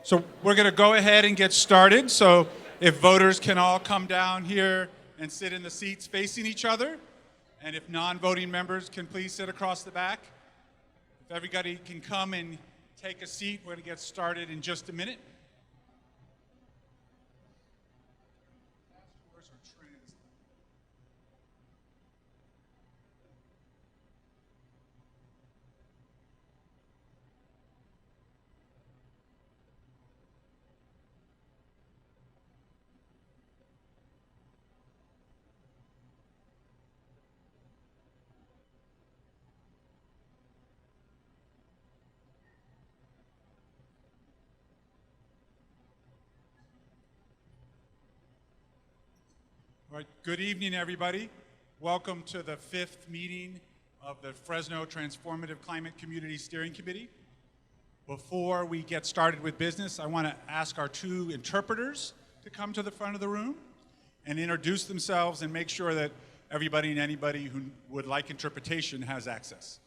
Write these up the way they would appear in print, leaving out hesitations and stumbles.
So we're going to go ahead and get started. So if voters can all come down here and sit in the seats facing each other, and if non-voting members can please sit across the back. If everybody can come and take a seat, we're going to get started in just a minute. All right, good evening, everybody. Welcome to the 5th meeting of the Fresno Transformative Climate Community Steering Committee. Before we get started with business, I want to ask our 2 interpreters to come to the front of the room and introduce themselves and make sure that everybody and anybody who would like interpretation has access.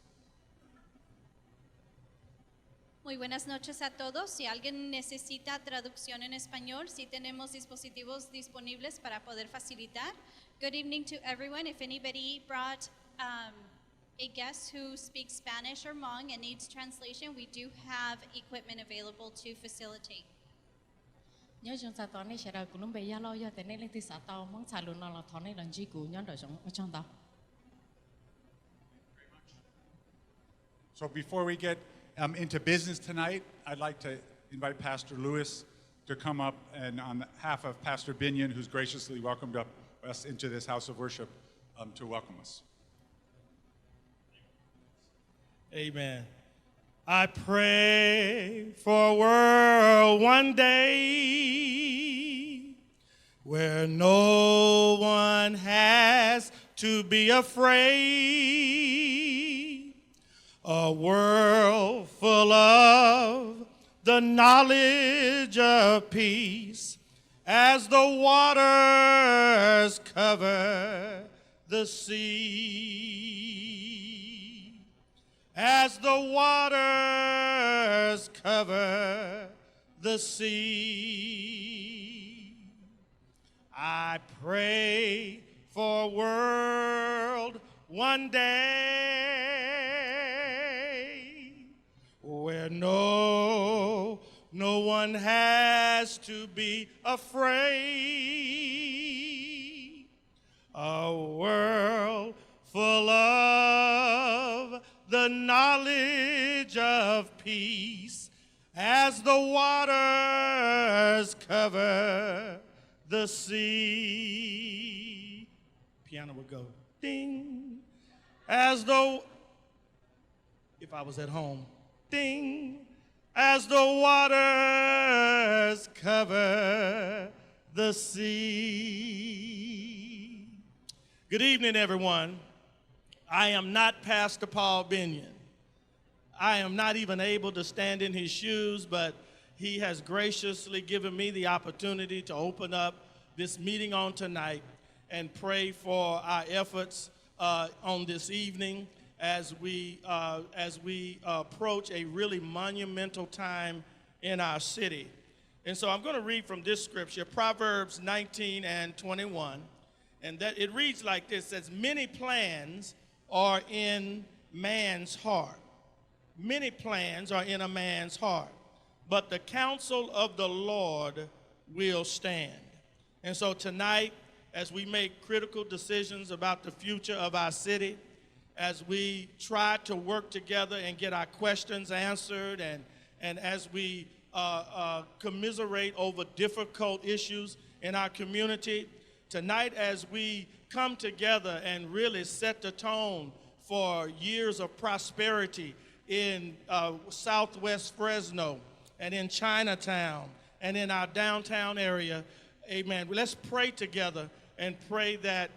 Muy buenas noches a todos. Si alguien necesita traducción en español, sí tenemos dispositivos disponibles para poder facilitar. Good evening to everyone. If anybody brought a guest who speaks Spanish or Hmong and needs translation, we do have equipment available to facilitate. Nhớ chúng ta tao này sẽ đợi cũng bây giờ lo cho tên này lên thì sao tao mong xài luôn là thằng này làm gì cũng nhớ đợi trong tao. So before we get into business tonight, I'd like to invite Pastor Lewis to come up and on behalf of Pastor Binion, who's graciously welcomed us into this house of worship, to welcome us. Amen. I pray for a world one day where no one has to be afraid. A world full of the knowledge of peace as the waters cover the sea. As the waters cover the sea. I pray for a world one day where no one has to be afraid. A world full of the knowledge of peace as the waters cover the sea. Piano would go ding. As though, if I was at home, ding. As the waters cover the sea. Good evening, everyone. I am not Pastor Paul Binion. I am not even able to stand in his shoes, but he has graciously given me the opportunity to open up this meeting on tonight and pray for our efforts on this evening as we approach a really monumental time in our city. And so I'm going to read from this scripture, Proverbs 19 and 21, and that it reads like this: says, many plans are in man's heart. Many plans are in a man's heart, but the counsel of the Lord will stand. And so tonight, as we make critical decisions about the future of our city, as we try to work together and get our questions answered, and as we commiserate over difficult issues in our community, tonight as we come together and really set the tone for years of prosperity in Southwest Fresno and in Chinatown and in our downtown area, amen. Let's pray together and pray that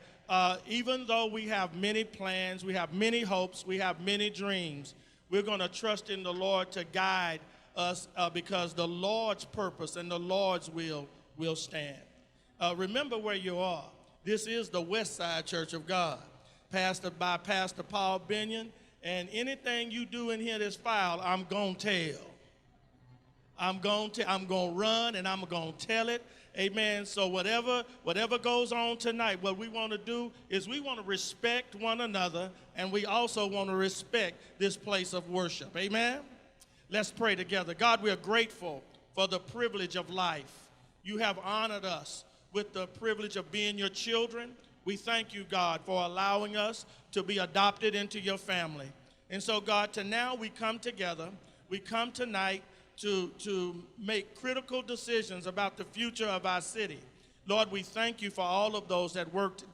even though we have many plans, we have many hopes, we have many dreams, we're going to trust in the Lord to guide us because the Lord's purpose and the Lord's will stand. Remember where you are. This is the West Side Church of God, pastored by Pastor Paul Binion, and anything you do in here that's foul, I'm going to tell. I'm going to run and I'm going to tell it. Amen. So whatever goes on tonight, what we want to do is we want to respect one another, and we also want to respect this place of worship. Amen. Let's pray together. God, we are grateful for the privilege of life. You have honored us with the privilege of being your children. We thank you, God, for allowing us to be adopted into your family. And so, God, now we come together. We come tonight to make critical decisions about the future of our city. Lord, we thank you for all of those that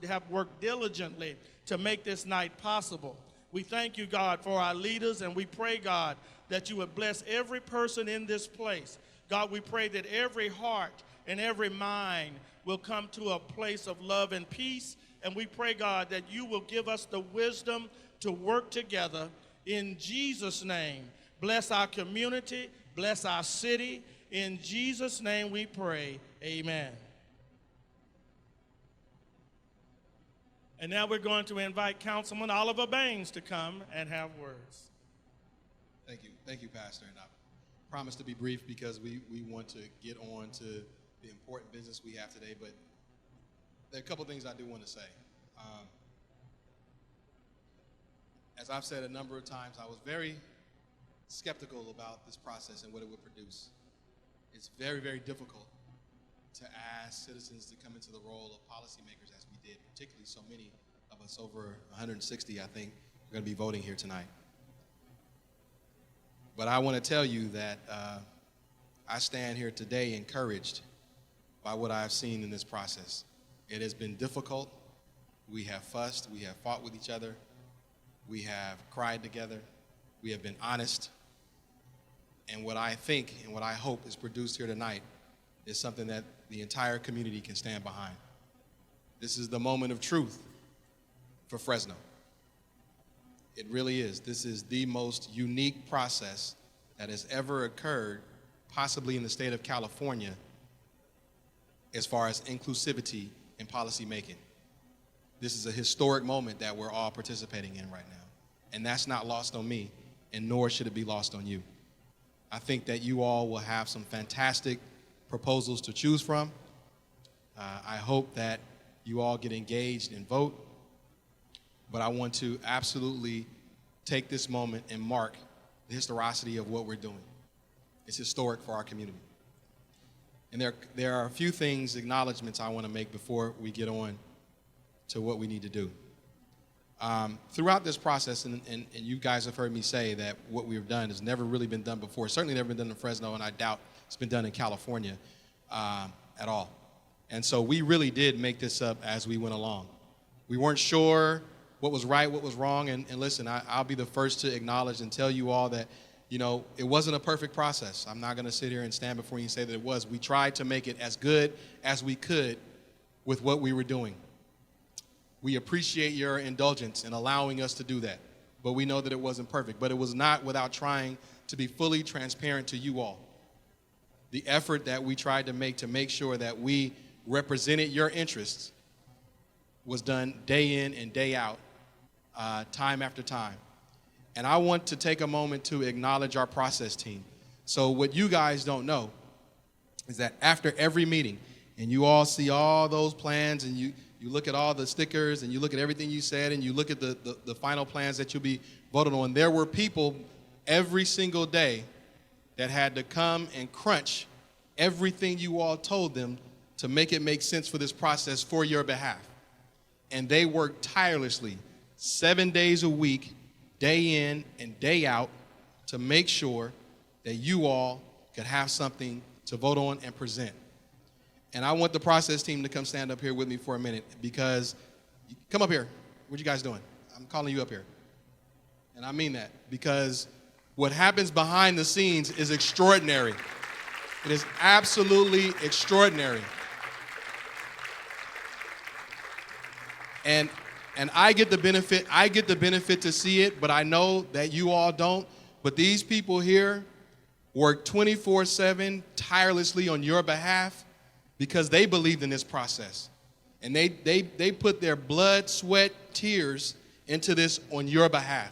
have worked diligently to make this night possible. We thank you, God, for our leaders, and we pray, God, that you would bless every person in this place. God, we pray that every heart and every mind will come to a place of love and peace, and we pray, God, that you will give us the wisdom to work together in Jesus' name. Bless our community. Bless our city. In Jesus' name we pray. Amen. And now we're going to invite Councilman Oliver Baines to come and have words. Thank you. Thank you, Pastor. And I promise to be brief because we want to get on to the important business we have today. But there are a couple things I do want to say. As I've said a number of times, I was very skeptical about this process and what it would produce. It's very, very difficult to ask citizens to come into the role of policymakers as we did, particularly so many of us, over 160, I think, are going to be voting here tonight. But I want to tell you that I stand here today encouraged by what I've seen in this process. It has been difficult. We have fussed. We have fought with each other. We have cried together. We have been honest. And what I think and what I hope is produced here tonight is something that the entire community can stand behind. This is the moment of truth for Fresno. It really is. This is the most unique process that has ever occurred, possibly in the state of California, as far as inclusivity in policy making. This is a historic moment that we're all participating in right now. And that's not lost on me, and nor should it be lost on you. I think that you all will have some fantastic proposals to choose from. I hope that you all get engaged and vote. But I want to absolutely take this moment and mark the historicity of what we're doing. It's historic for our community. And there are a few things, acknowledgments I want to make before we get on to what we need to do. Throughout this process, and you guys have heard me say that what we've done has never really been done before, certainly never been done in Fresno, and I doubt it's been done in California at all. And so we really did make this up as we went along. We weren't sure what was right, what was wrong, and listen, I'll be the first to acknowledge and tell you all that, you know, it wasn't a perfect process. I'm not going to sit here and stand before you and say that it was. We tried to make it as good as we could with what we were doing. We appreciate your indulgence in allowing us to do that, but we know that it wasn't perfect. But it was not without trying to be fully transparent to you all. The effort that we tried to make sure that we represented your interests was done day in and day out, time after time. And I want to take a moment to acknowledge our process team. So what you guys don't know is that after every meeting, and you all see all those plans, and you look at all the stickers, and you look at everything you said, and you look at the final plans that you'll be voted on, there were people every single day that had to come and crunch everything you all told them to make it make sense for this process for your behalf. And they worked tirelessly 7 days a week, day in and day out, to make sure that you all could have something to vote on and present. And I want the process team to come stand up here with me for a minute, because, come up here. What you guys doing? I'm calling you up here. And I mean that, because what happens behind the scenes is extraordinary. It is absolutely extraordinary. And I get the benefit to see it, but I know that you all don't. But these people here work 24/7 tirelessly on your behalf because they believed in this process. And they put their blood, sweat, tears into this on your behalf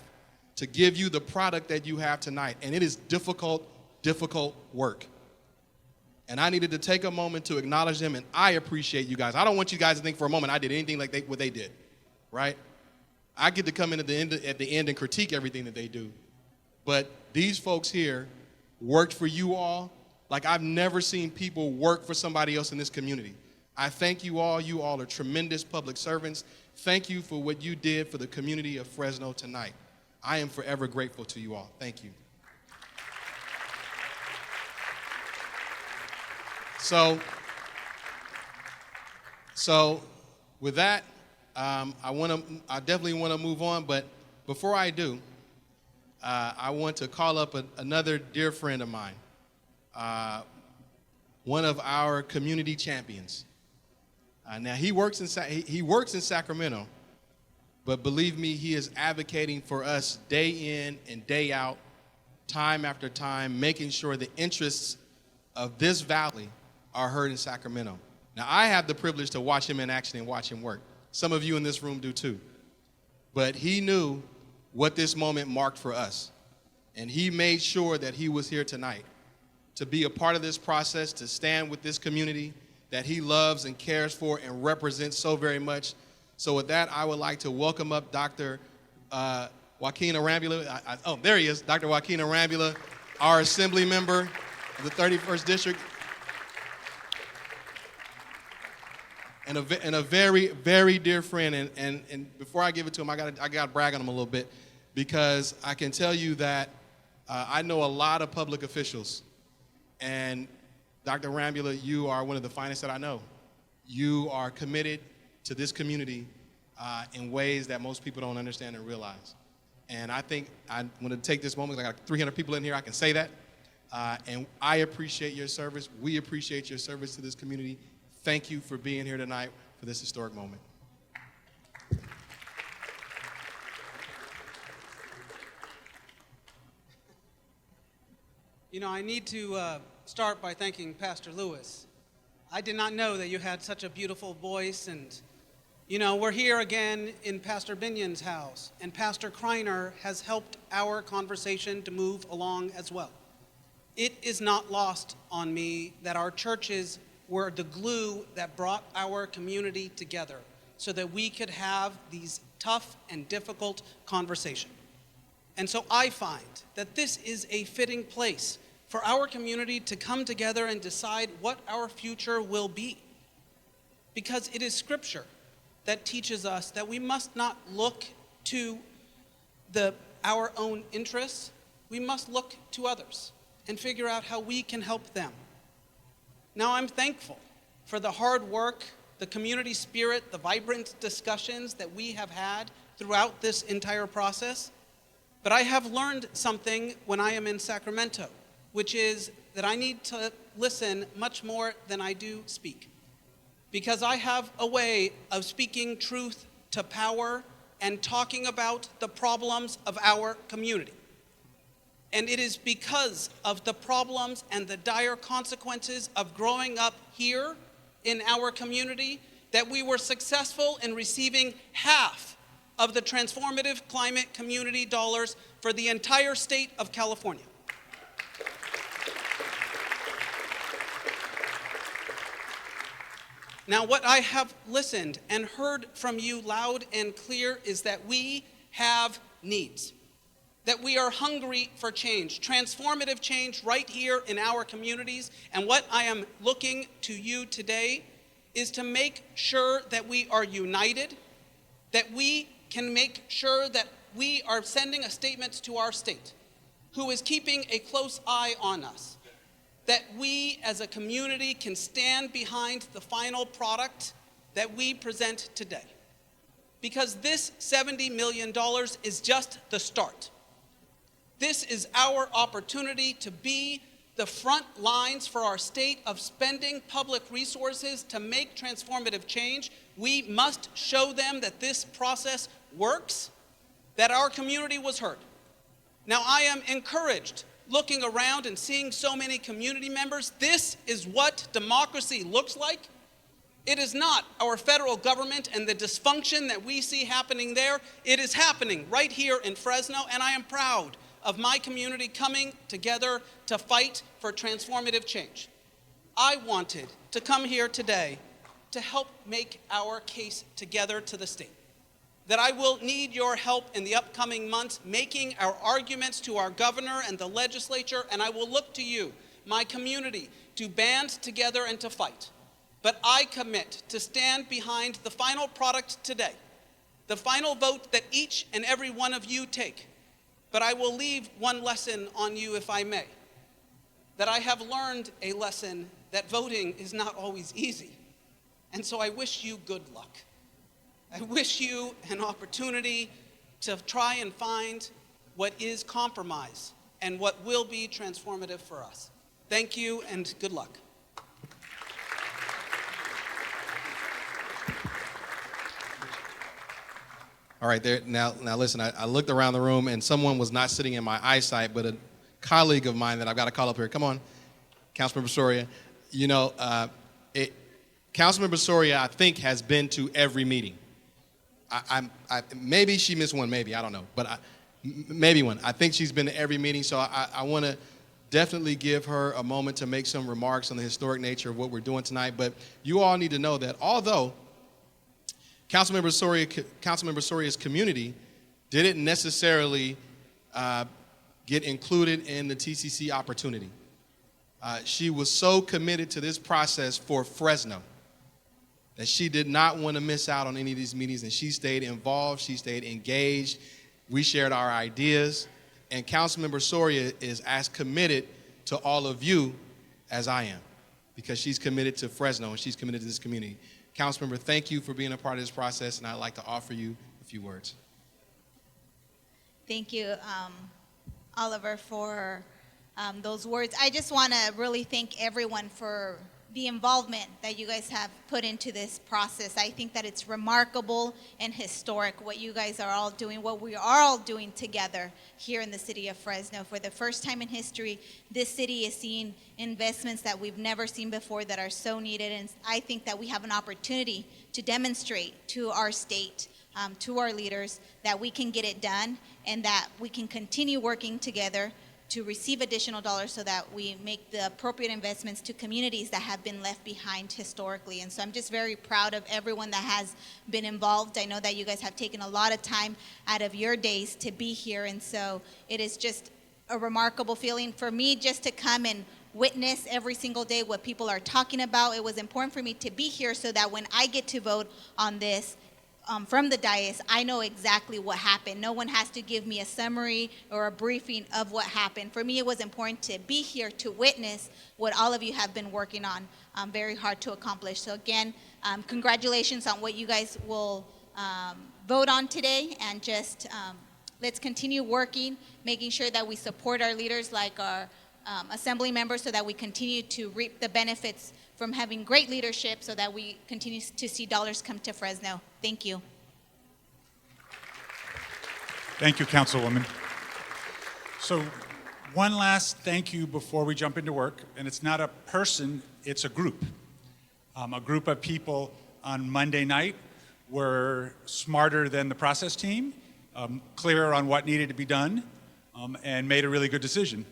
to give you the product that you have tonight. And it is difficult, difficult work. And I needed to take a moment to acknowledge them, and I appreciate you guys. I don't want you guys to think for a moment I did anything like what they did, right? I get to come in at the end and critique everything that they do. But these folks here worked for you all like I've never seen people work for somebody else in this community. I thank you all. You all are tremendous public servants. Thank you for what you did for the community of Fresno tonight. I am forever grateful to you all. Thank you. So with that, I definitely want to move on, but before I do, I want to call up another dear friend of mine, one of our community champions. Now he works in Sacramento, but believe me, he is advocating for us day in and day out, time after time, making sure the interests of this valley are heard in Sacramento. Now, I have the privilege to watch him in action and watch him work. Some of you in this room do too. But he knew what this moment marked for us. And he made sure that he was here tonight to be a part of this process, to stand with this community that he loves and cares for and represents so very much. So with that, I would like to welcome up Dr. Joaquin Arambula. There he is, Dr. Joaquin Arambula, our assembly member of the 31st District. And a very, very dear friend. And before I give it to him, I got to brag on him a little bit, because I can tell you that I know a lot of public officials. And Dr. Arambula, you are one of the finest that I know. You are committed to this community in ways that most people don't understand and realize. And I think I want to take this moment, I got 300 people in here, I can say that. And I appreciate your service. We appreciate your service to this community. Thank you for being here tonight for this historic moment. You know, I need to start by thanking Pastor Lewis. I did not know that you had such a beautiful voice, and, you know, we're here again in Pastor Binion's house, and Pastor Kreiner has helped our conversation to move along as well. It is not lost on me that our churches were the glue that brought our community together so that we could have these tough and difficult conversations. And so I find that this is a fitting place for our community to come together and decide what our future will be. Because it is Scripture that teaches us that we must not look to our own interests. We must look to others and figure out how we can help them. Now, I'm thankful for the hard work, the community spirit, the vibrant discussions that we have had throughout this entire process. But I have learned something when I am in Sacramento, which is that I need to listen much more than I do speak. Because I have a way of speaking truth to power and talking about the problems of our community. And it is because of the problems and the dire consequences of growing up here in our community that we were successful in receiving half of the transformative climate community dollars for the entire state of California. Now, what I have listened and heard from you loud and clear is that we have needs. That we are hungry for change, transformative change right here in our communities. And what I am looking to you today is to make sure that we are united, that we can make sure that we are sending a statement to our state, who is keeping a close eye on us, that we as a community can stand behind the final product that we present today. Because this $70 million is just the start. This is our opportunity to be the front lines for our state of spending public resources to make transformative change. We must show them that this process works, that our community was heard. Now, I am encouraged looking around and seeing so many community members. This is what democracy looks like. It is not our federal government and the dysfunction that we see happening there. It is happening right here in Fresno, and I am proud of my community coming together to fight for transformative change. I wanted to come here today to help make our case together to the state. That I will need your help in the upcoming months making our arguments to our governor and the legislature, and I will look to you, my community, to band together and to fight. But I commit to stand behind the final product today, the final vote that each and every one of you take. But I will leave one lesson on you, if I may, that I have learned a lesson that voting is not always easy. And so I wish you good luck. I wish you an opportunity to try and find what is compromise and what will be transformative for us. Thank you and good luck. All right, there. Now listen, I looked around the room and someone was not sitting in my eyesight, but a colleague of mine that I've got to call up here. Come on, Councilmember Soria. You know, Councilmember Soria, I think, has been to every meeting. Maybe she missed one, maybe, I don't know, but maybe one. I think she's been to every meeting, so I want to definitely give her a moment to make some remarks on the historic nature of what we're doing tonight. But you all need to know that although Councilmember Soria's community didn't necessarily get included in the TCC opportunity, she was so committed to this process for Fresno that she did not want to miss out on any of these meetings, and she stayed involved, she stayed engaged. We shared our ideas, and Councilmember Soria is as committed to all of you as I am, because she's committed to Fresno and she's committed to this community. Councilmember, thank you for being a part of this process, and I'd like to offer you a few words. Thank you, Oliver, for those words. I just want to really thank everyone for the involvement that you guys have put into this process. I think that it's remarkable and historic what you guys are all doing, what we are all doing together here in the city of Fresno. For the first time in history, this city is seeing investments that we've never seen before that are so needed, and I think that we have an opportunity to demonstrate to our state, to our leaders, that we can get it done and that we can continue working together to receive additional dollars so that we make the appropriate investments to communities that have been left behind historically. And so I'm just very proud of everyone that has been involved. I know that you guys have taken a lot of time out of your days to be here, and so it is just a remarkable feeling for me just to come and witness every single day what people are talking about. It was important for me to be here so that when I get to vote on this, from the dais, I know exactly what happened. No one has to give me a summary or a briefing of what happened. For me, it was important to be here to witness what all of you have been working on very hard to accomplish. So again, congratulations on what you guys will vote on today, and just let's continue working, making sure that we support our leaders like our assembly members so that we continue to reap the benefits from having great leadership so that we continue to see dollars come to Fresno. Thank you. Thank you, Councilwoman. So one last thank you before we jump into work, and it's not a person, it's a group. A group of people on Monday night were smarter than the process team, clearer on what needed to be done, and made a really good decision.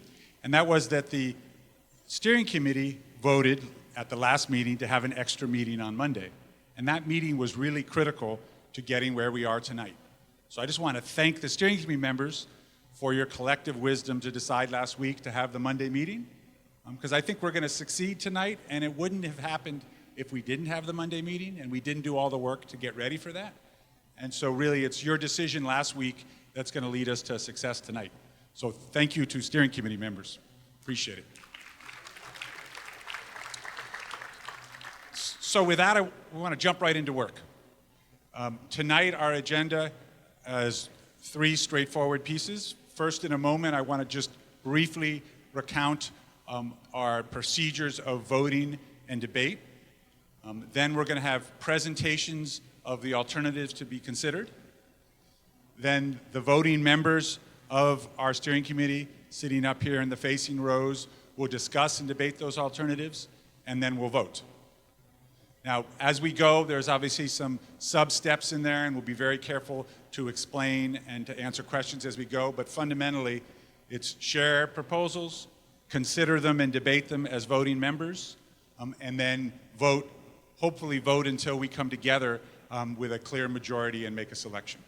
And that was that the steering committee voted at the last meeting to have an extra meeting on Monday. And that meeting was really critical to getting where we are tonight. So I just want to thank the steering committee members for your collective wisdom to decide last week to have the Monday meeting, because I think we're going to succeed tonight, and it wouldn't have happened if we didn't have the Monday meeting and we didn't do all the work to get ready for that. And so really it's your decision last week that's going to lead us to success tonight. So thank you to steering committee members. Appreciate it. So with that, we want to jump right into work. Tonight, our agenda is 3 straightforward pieces. First, in a moment, I want to just briefly recount our procedures of voting and debate. Then we're going to have presentations of the alternatives to be considered. Then the voting members of our steering committee sitting up here in the facing rows will discuss and debate those alternatives, and then we'll vote. Now, as we go, there's obviously some sub-steps in there, and we'll be very careful to explain and to answer questions as we go, but fundamentally, it's share proposals, consider them and debate them as voting members, and then vote, hopefully vote until we come together with a clear majority and make a selection.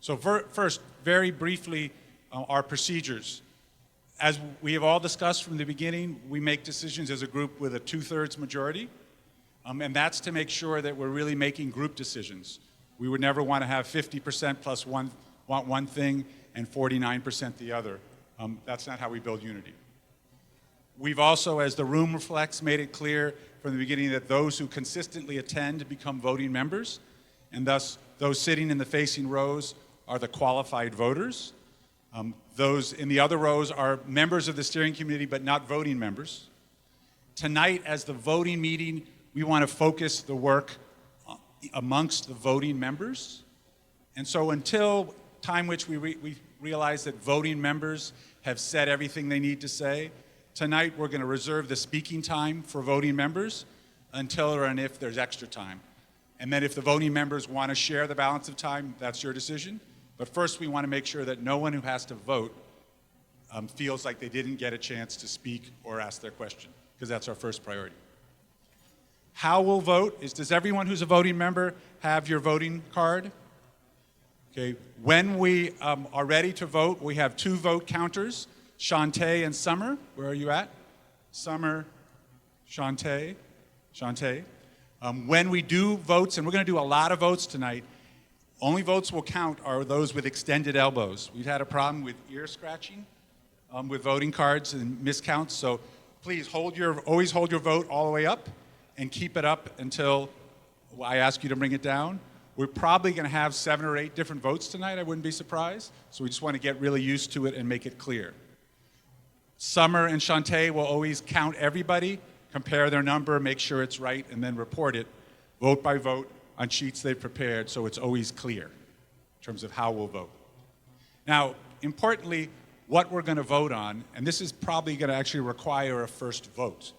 So first, very briefly, our procedures. As we have all discussed from the beginning, we make decisions as a group with a 2/3 majority, and that's to make sure that we're really making group decisions. We would never want to have 50% plus want one thing and 49% the other. That's not how we build unity. We've also, as the room reflects, made it clear from the beginning that those who consistently attend become voting members, and thus those sitting in the facing rows are the qualified voters. Those in the other rows are members of the steering committee but not voting members. Tonight, as the voting meeting, we want to focus the work amongst the voting members. And so until time which we realize that voting members have said everything they need to say, tonight we're going to reserve the speaking time for voting members until or and if there's extra time. And then if the voting members want to share the balance of time, that's your decision. But first we want to make sure that no one who has to vote feels like they didn't get a chance to speak or ask their question, because that's our first priority. How we'll vote is, does everyone who's a voting member have your voting card? Okay, when we are ready to vote, we have 2 vote counters, Shantae and Summer. Where are you at? Summer, Shantae, Shantae. When we do votes, and we're going to do a lot of votes tonight, only votes will count are those with extended elbows. We've had a problem with ear scratching with voting cards and miscounts, so please always hold your vote all the way up and keep it up until I ask you to bring it down. We're probably going to have 7 or 8 different votes tonight, I wouldn't be surprised, so we just want to get really used to it and make it clear. Summer and Shantae will always count everybody, compare their number, make sure it's right, and then report it vote by vote on sheets they've prepared, so it's always clear in terms of how we'll vote. Now, importantly, what we're going to vote on, and this is probably going to actually require a first vote,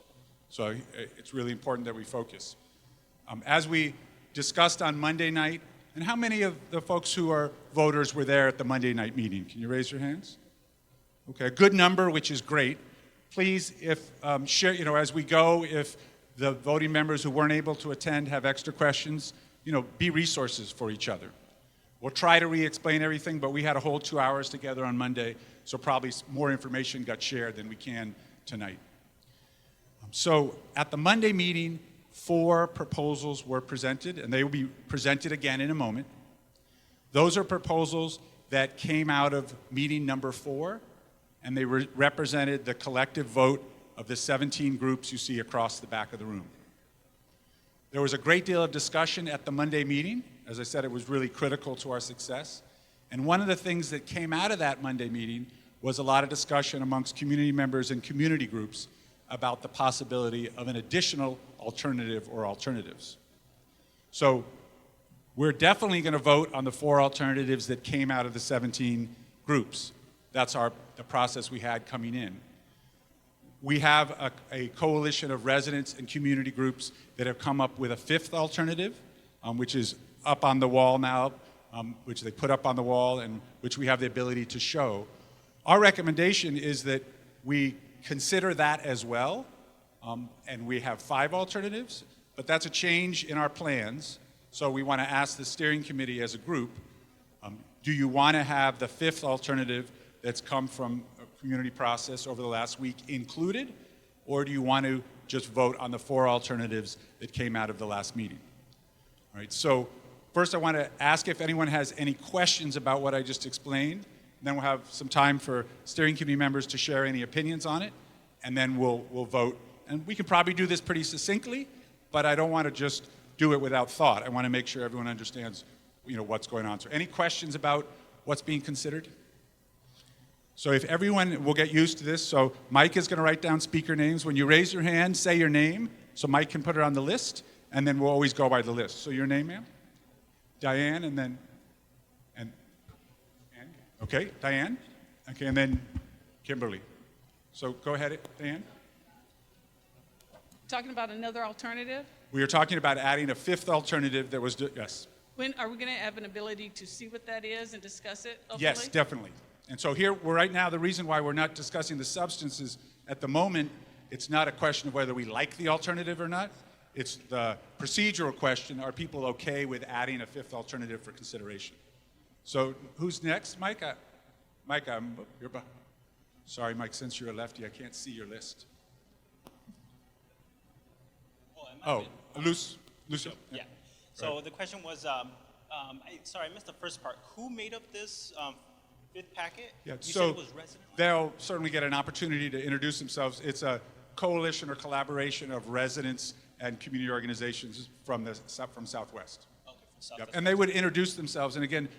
so it's really important that we focus. As we discussed on Monday night, and how many of the folks who are voters were there at the Monday night meeting? Can you raise your hands? Okay, a good number, which is great. Please, if share, as we go, if the voting members who weren't able to attend have extra questions, be resources for each other. We'll try to re-explain everything, but we had a whole 2 hours together on Monday, so probably more information got shared than we can tonight. So at the Monday meeting, 4 proposals were presented, and they will be presented again in a moment. Those are proposals that came out of meeting number 4, and they represented the collective vote of the 17 groups you see across the back of the room. There was a great deal of discussion at the Monday meeting. As I said, it was really critical to our success. And one of the things that came out of that Monday meeting was a lot of discussion amongst community members and community groups about the possibility of an additional alternative or alternatives. So we're definitely going to vote on the 4 alternatives that came out of the 17 groups. That's the process we had coming in. We have a coalition of residents and community groups that have come up with a 5th alternative, which is up on the wall now, which they put up on the wall and which we have the ability to show. Our recommendation is that we consider that as well, and we have 5 alternatives, but that's a change in our plans. So we want to ask the steering committee as a group, do you want to have the 5th alternative that's come from a community process over the last week included, or do you want to just vote on the 4 alternatives that came out of the last meeting? All right, so first I want to ask if anyone has any questions about what I just explained. Then we'll have some time for steering committee members to share any opinions on it, and then we'll vote. And we can probably do this pretty succinctly, but I don't want to just do it without thought. I want to make sure everyone understands what's going on. So any questions about what's being considered? So if everyone will get used to this, so Mike is going to write down speaker names. When you raise your hand, say your name, so Mike can put it on the list, and then we'll always go by the list. So your name, ma'am? Diane, and then, okay, Diane, okay, and then Kimberly. So go ahead, Diane. Talking about another alternative? We are talking about adding a 5th alternative that was, yes. When are we going to have an ability to see what that is and discuss it openly? Yes, definitely. And so here, right now, the reason why we're not discussing the substances at the moment it's not a question of whether we like the alternative or not. It's the procedural question, are people okay with adding a fifth alternative for consideration? So who's next, Mike? Mike, sorry, Mike, since you're a lefty, I can't see your list. Oh, Lucio. Yeah. So the question was, sorry, I missed the first part. Who made up this fifth packet? Yeah, You said so it was resident? they'll certainly get an opportunity to introduce themselves. It's a coalition or collaboration of residents and community organizations from Southwest. Okay, from South. Yep. And they would introduce themselves. And again,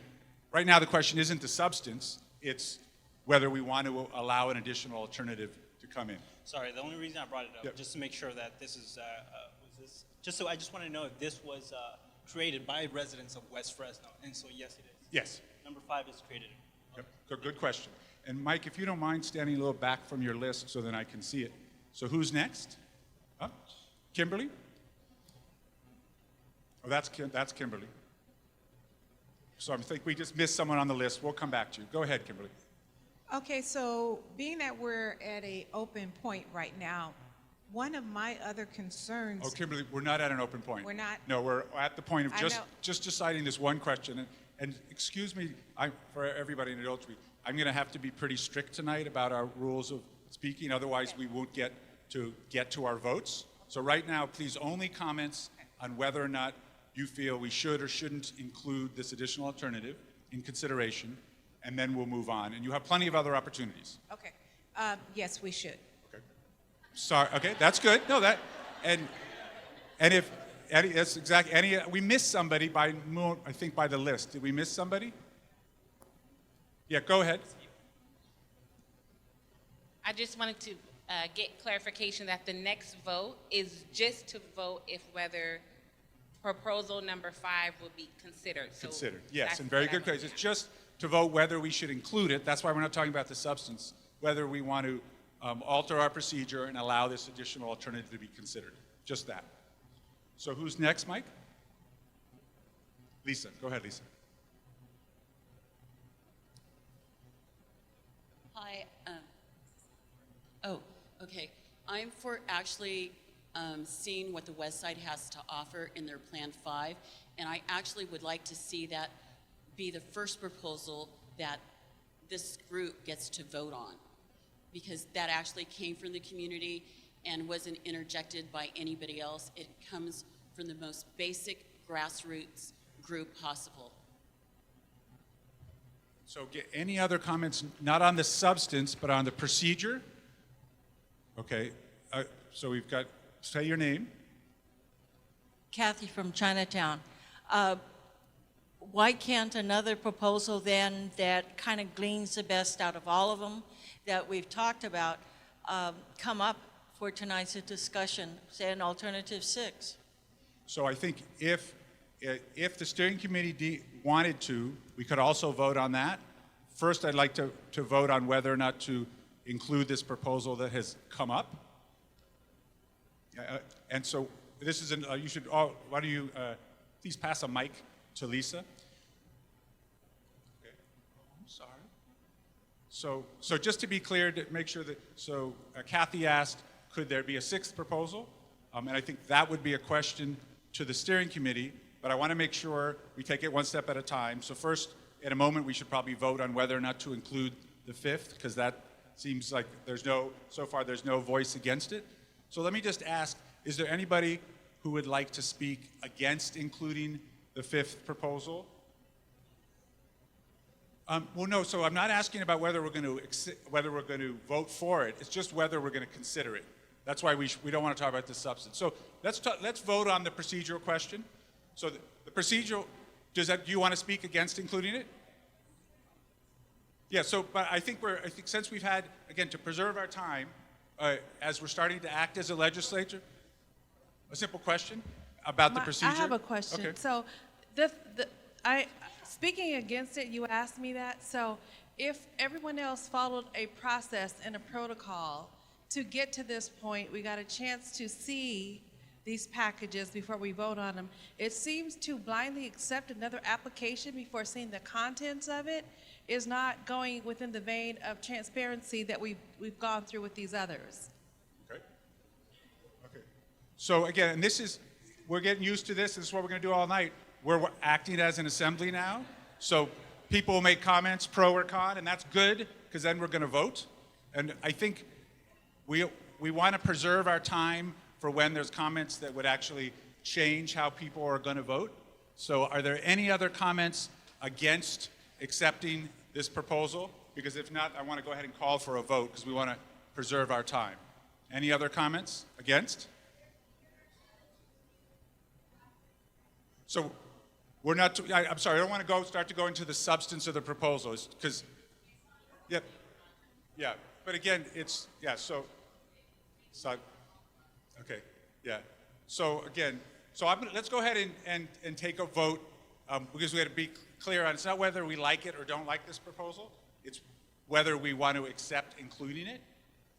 right now the question isn't the substance, it's whether we want to allow an additional alternative to come in. Sorry, the only reason I brought it up, Yep. just to make sure that this is, I just want to know if this was created by residents of West Fresno. And so, yes, it is. Yes. Number 5 is created. Yep. Good question. And Mike, if you don't mind standing a little back from your list so then I can see it. So who's next? Huh? Kimberly? Oh, that's Kimberly. So I think we just missed someone on the list. We'll come back to you. Go ahead, Kimberly. Okay, so being that we're at an open point right now, one of my other concerns. Oh, Kimberly, we're not at an open point. We're not? No, we're at the point of I just know. deciding this one question. And excuse me, for everybody in adultery, I'm going to have to be pretty strict tonight about our rules of speaking. Otherwise, we won't get to our votes. So right now, please only comments on whether or not you feel we should or shouldn't include this additional alternative in consideration, and then we'll move on. And you have plenty of other opportunities. Okay, yes, we should. Okay. Sorry. Okay, that's good. No, and if that's exactly we missed somebody by the list. Did we miss somebody? Yeah, go ahead. I just wanted to get clarification that the next vote is just to vote if whether proposal number 5 will be considered. Considered, yes, that's and very what I good wanted question. It's just to vote whether we should include it. That's why we're not talking about the substance, whether we want to alter our procedure and allow this additional alternative to be considered. Just that. So who's next, Mike? Lisa, go ahead, Lisa. Hi. Okay. I'm for actually seeing what the West Side has to offer in their Plan 5, and I actually would like to see that be the first proposal that this group gets to vote on, because that actually came from the community and wasn't interjected by anybody else. It comes from the most basic grassroots group possible. So any other comments, not on the substance, but on the procedure? Okay, so we've got, say your name. Kathy from Chinatown. Why can't another proposal then that kind of gleans the best out of all of them that we've talked about come up for tonight's discussion, say an alternative 6? So I think if the steering committee wanted to, we could also vote on that. First, I'd like to vote on whether or not to include this proposal that has come up. And so this is you should all, why don't you please pass a mic to Lisa. Okay. I'm sorry. So just to be clear, to make sure that, Kathy asked, could there be a 6th proposal? And I think that would be a question to the steering committee, but I want to make sure we take it one step at a time. So first, in a moment, we should probably vote on whether or not to include the 5th, because that seems like so far there's no voice against it. So let me just ask, is there anybody who would like to speak against including the 5th proposal? Well, no, so I'm not asking about whether we're going to vote for it. It's just whether we're going to consider it. That's why we don't want to talk about the substance. So let's vote on the procedural question. So the procedural, do you want to speak against including it? Yeah, but I think since we've had, again, to preserve our time, as we're starting to act as a legislature, a simple question about the procedure. I have a question. Okay. So, speaking against it, you asked me that. So, if everyone else followed a process and a protocol to get to this point, we got a chance to see these packages before we vote on them. It seems to blindly accept another application before seeing the contents of it is not going within the vein of transparency that we've gone through with these others. Okay. So again, and we're getting used to this. This is what we're going to do all night. We're acting as an assembly now. So people will make comments, pro or con, and that's good because then we're going to vote. And I think we want to preserve our time for when there's comments that would actually change how people are going to vote. So are there any other comments against accepting this proposal? Because if not, I want to go ahead and call for a vote because we want to preserve our time. Any other comments against? So we're not, I'm sorry, I don't want to start to go into the substance of the proposal because, yeah, but again, okay, yeah. So again, let's go ahead and take a vote because we have to be clear on it's not whether we like it or don't like this proposal, it's whether we want to accept including it.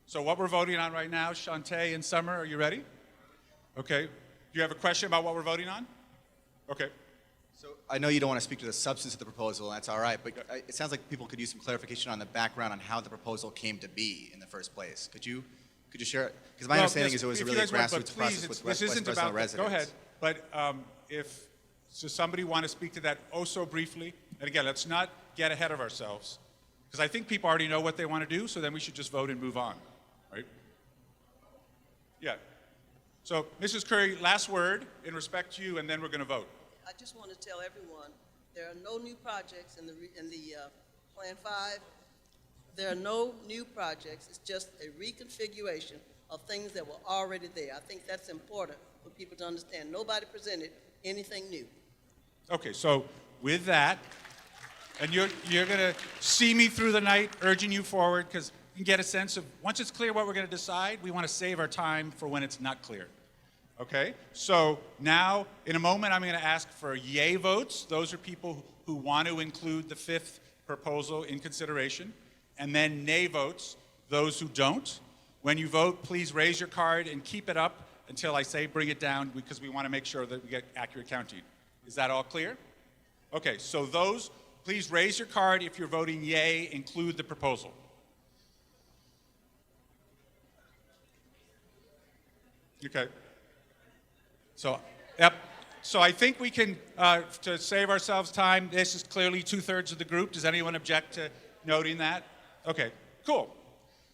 So what we're voting on right now, Shantae and Summer, are you ready? Okay. Do you have a question about what we're voting on? Okay. So I know you don't want to speak to the substance of the proposal, and that's all right, but it sounds like people could use some clarification on the background on how the proposal came to be in the first place. Could you share it? Because my understanding is it was a really grassroots process with West Fresno residents. Go ahead, but if somebody want to speak to that so briefly, and again, let's not get ahead of ourselves, because I think people already know what they want to do, so then we should just vote and move on, right? Yeah. So, Mrs. Curry, last word in respect to you, and then we're going to vote. I just want to tell everyone there are no new projects in the Plan 5. There are no new projects. It's just a reconfiguration of things that were already there. I think that's important for people to understand. Nobody presented anything new. Okay, so with that, and you're going to see me through the night urging you forward because you can get a sense of, once it's clear what we're going to decide, we want to save our time for when it's not clear. Okay, so now in a moment I'm going to ask for yay votes. Those are people who want to include the fifth proposal in consideration. And then nay votes, those who don't. When you vote, please raise your card and keep it up until I say bring it down because we want to make sure that we get accurate counting. Is that all clear? Okay, so those, please raise your card if you're voting yay, include the proposal. Okay. So, yep. So I think we can, to save ourselves time, this is clearly 2/3 of the group. Does anyone object to noting that? Okay, cool.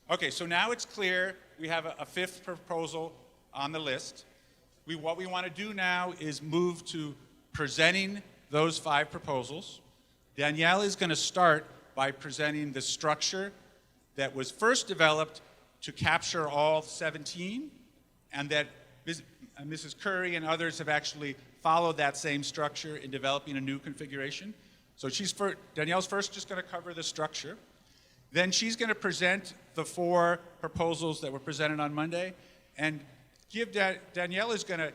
Okay, so now it's clear we have a fifth proposal on the list. What we want to do now is move to presenting those 5 proposals. Danielle is going to start by presenting the structure that was first developed to capture all 17, and that Mrs. Curry and others have actually followed that same structure in developing a new configuration. So Danielle's first just going to cover the structure. Then she's going to present the 4 proposals that were presented on Monday, and Danielle is going to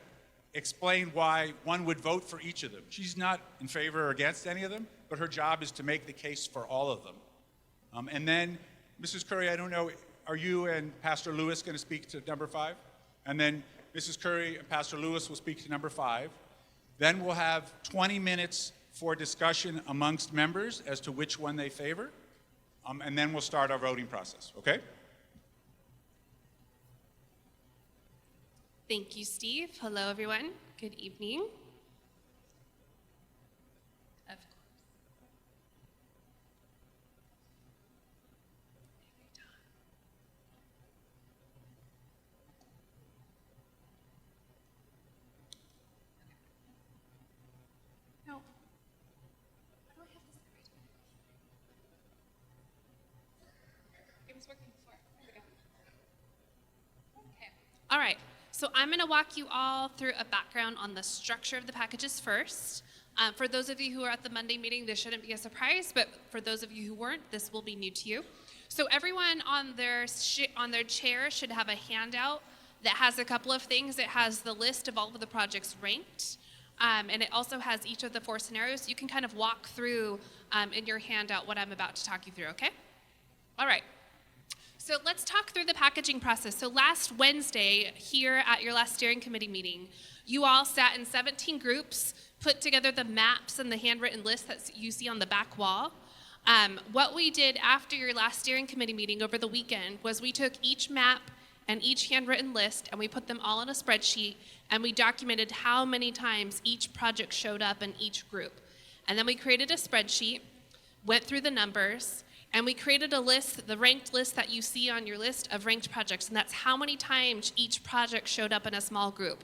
explain why one would vote for each of them. She's not in favor or against any of them, but her job is to make the case for all of them. And then, Mrs. Curry, I don't know, are you and Pastor Lewis going to speak to number 5? And then Mrs. Curry and Pastor Lewis will speak to number 5. Then we'll have 20 minutes for discussion amongst members as to which one they favor. And then we'll start our voting process, okay? Thank you, Steve. Hello, everyone. Good evening. All right, so I'm going to walk you all through a background on the structure of the packages first. For those of you who are at the Monday meeting, this shouldn't be a surprise, but for those of you who weren't, this will be new to you. So everyone on their chair should have a handout that has a couple of things. It has the list of all of the projects ranked, and it also has each of the 4 scenarios. You can kind of walk through in your handout what I'm about to talk you through, okay? All right. So let's talk through the packaging process. So last Wednesday, here at your last steering committee meeting, you all sat in 17 groups, put together the maps and the handwritten list that you see on the back wall. What we did after your last steering committee meeting over the weekend was we took each map and each handwritten list, and we put them all in a spreadsheet, and we documented how many times each project showed up in each group. And then we created a spreadsheet, went through the numbers, and we created a list, the ranked list that you see on your list of ranked projects, and that's how many times each project showed up in a small group.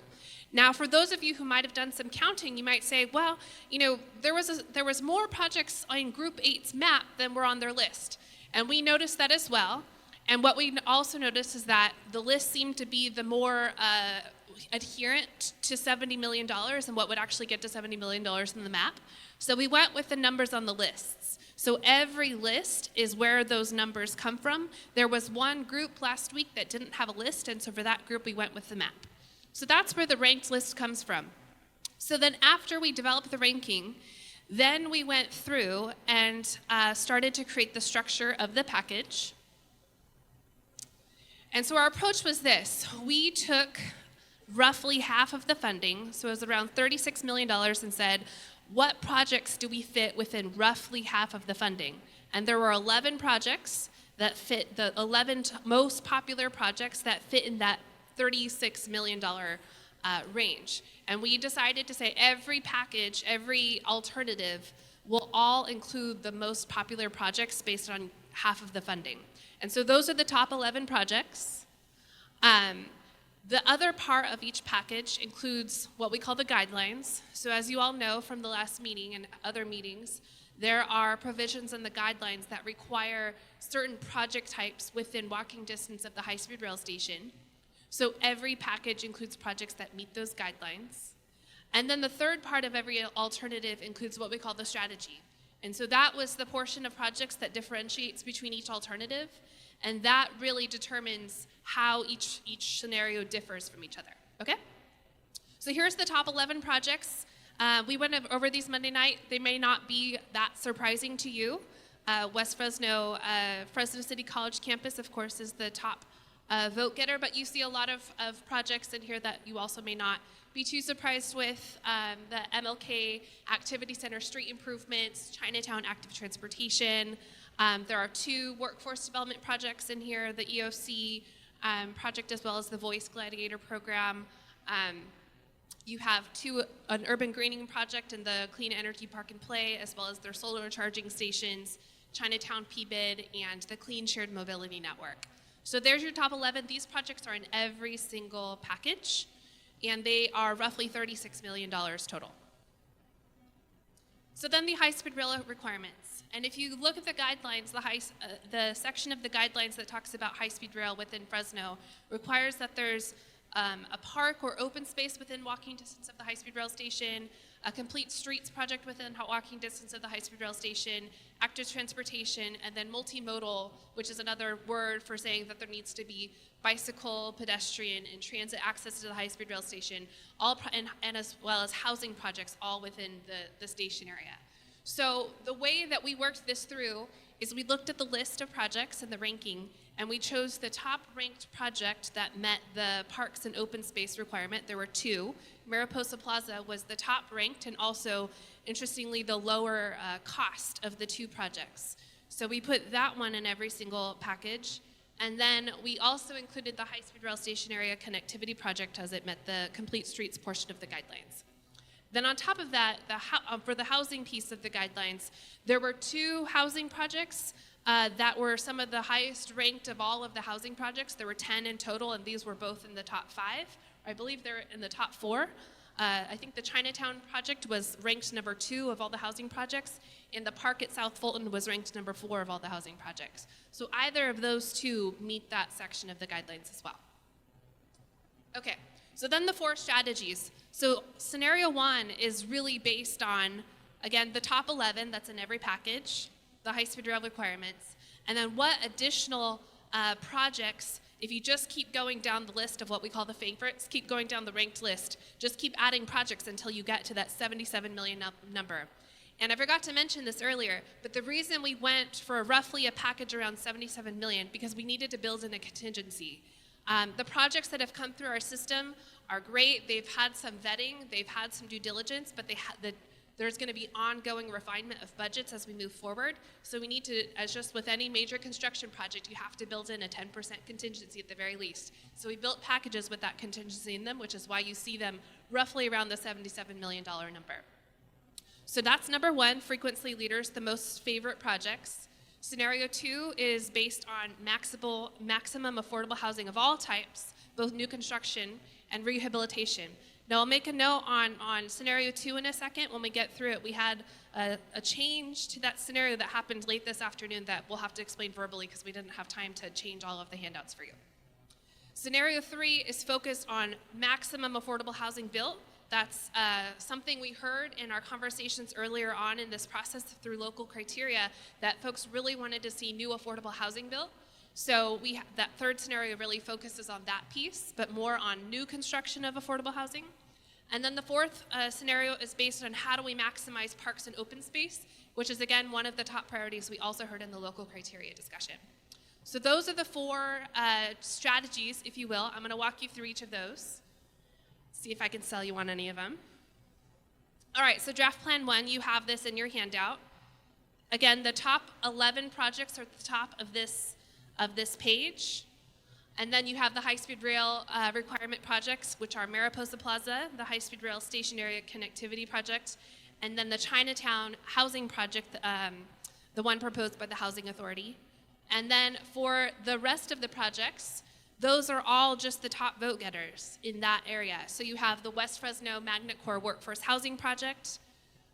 Now, for those of you who might have done some counting, you might say, well, you know, there was more projects on Group 8's map than were on their list. And we noticed that as well. And what we also noticed is that the list seemed to be the more adherent to $70 million and what would actually get to $70 million in the map. So we went with the numbers on the lists. So every list is where those numbers come from. There was one group last week that didn't have a list, and so for that group, we went with the map. So that's where the ranked list comes from. So then after we developed the ranking, then we went through and started to create the structure of the package. And so our approach was this. We took roughly half of the funding, so it was around $36 million, and said, what projects do we fit within roughly half of the funding? And there were 11 projects that fit, the 11 most popular projects that fit in that $36 million range. And we decided to say every package, every alternative will all include the most popular projects based on half of the funding. And so those are the top 11 projects. The other part of each package includes what we call the guidelines. So as you all know from the last meeting and other meetings, there are provisions in the guidelines that require certain project types within walking distance of the high-speed rail station. So every package includes projects that meet those guidelines. And then the third part of every alternative includes what we call the strategy. And so that was the portion of projects that differentiates between each alternative, and that really determines how each scenario differs from each other, okay? So here's the top 11 projects. We went over these Monday night. They may not be that surprising to you. West Fresno, Fresno City College campus, of course, is the top vote getter, but you see a lot of projects in here that you also may not be too surprised with. The MLK Activity Center street improvements, Chinatown active transportation. There are 2 workforce development projects in here, the EOC project as well as the Voice Gladiator program. You have an urban greening project in the Clean Energy Park and Play, as well as their solar charging stations, Chinatown PBID, and the Clean Shared Mobility Network. So there's your top 11. These projects are in every single package, and they are roughly $36 million total. So then the high-speed rail requirements. And if you look at the guidelines, the section of the guidelines that talks about high-speed rail within Fresno requires that there's a park or open space within walking distance of the high-speed rail station, a complete streets project within walking distance of the high-speed rail station, active transportation, and then multimodal, which is another word for saying that there needs to be bicycle, pedestrian, and transit access to the high-speed rail station, and as well as housing projects all within the station area. So the way that we worked this through is we looked at the list of projects and the ranking, and we chose the top ranked project that met the parks and open space requirement. There were 2. Mariposa Plaza was the top ranked and also, interestingly, the lower cost of the 2 projects. So we put that one in every single package. And then we also included the high-speed rail station area connectivity project as it met the complete streets portion of the guidelines. Then on top of that, for the housing piece of the guidelines, there were 2 housing projects that were some of the highest ranked of all of the housing projects. There were 10 in total, and these were both in the top 5. I believe they're in the top 4. I think the Chinatown project was ranked number 2 of all the housing projects, and the park at South Fulton was ranked number 4 of all the housing projects. So either of those 2 meet that section of the guidelines as well. Okay, so then the 4 strategies. So scenario 1 is really based on, again, the top 11 that's in every package, the high-speed rail requirements, and then what additional projects, if you just keep going down the list of what we call the favorites, keep going down the ranked list, just keep adding projects until you get to that 77 million number. And I forgot to mention this earlier, but the reason we went for roughly a package around 77 million, because we needed to build in a contingency. The projects that have come through our system are great. They've had some vetting, they've had some due diligence, but There's going to be ongoing refinement of budgets as we move forward. So we need to, as just with any major construction project, you have to build in a 10% contingency at the very least. So we built packages with that contingency in them, which is why you see them roughly around the $77 million number. So that's number one, frequency leaders, the most favorite projects. Scenario 2 is based on maximum affordable housing of all types, both new construction and rehabilitation. Now, I'll make a note on scenario 2 in a second. When we get through it, we had a change to that scenario that happened late this afternoon that we'll have to explain verbally because we didn't have time to change all of the handouts for you. Scenario 3 is focused on maximum affordable housing built. That's something we heard in our conversations earlier on in this process through local criteria that folks really wanted to see new affordable housing built. So that third scenario really focuses on that piece, but more on new construction of affordable housing. And then the fourth scenario is based on how do we maximize parks and open space, which is, again, one of the top priorities we also heard in the local criteria discussion. So those are the four strategies, if you will. I'm going to walk you through each of those, see if I can sell you on any of them. All right, so draft plan 1, you have this in your handout. Again, the top 11 projects are at the top of this page. And then you have the high-speed rail requirement projects, which are Mariposa Plaza, the high-speed rail station area connectivity project, and then the Chinatown housing project, the one proposed by the Housing Authority. And then for the rest of the projects, those are all just the top vote getters in that area. So you have the West Fresno Magnet Core Workforce Housing Project,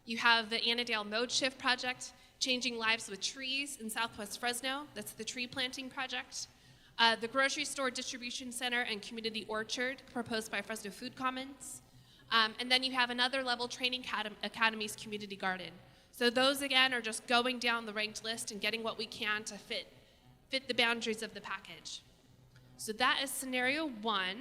you have the Annandale Mode Shift Project, Changing Lives with Trees in Southwest Fresno, that's the tree planting project, the Grocery Store Distribution Center and Community Orchard proposed by Fresno Food Commons, and then you have another level Training Academies Community Garden. So those, again, are just going down the ranked list and getting what we can to fit the boundaries of the package. So that is scenario 1.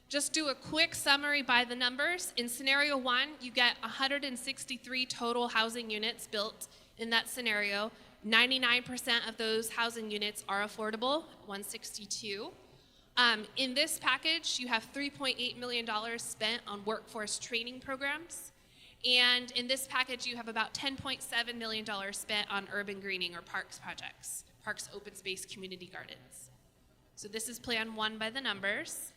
Just do a quick summary by the numbers. In scenario 1, you get 163 total housing units built in that scenario. 99% of those housing units are affordable, 162. In this package, you have $3.8 million spent on workforce training programs. And in this package, you have about $10.7 million spent on urban greening or parks projects, parks, open space, community gardens. So this is plan 1 by the numbers.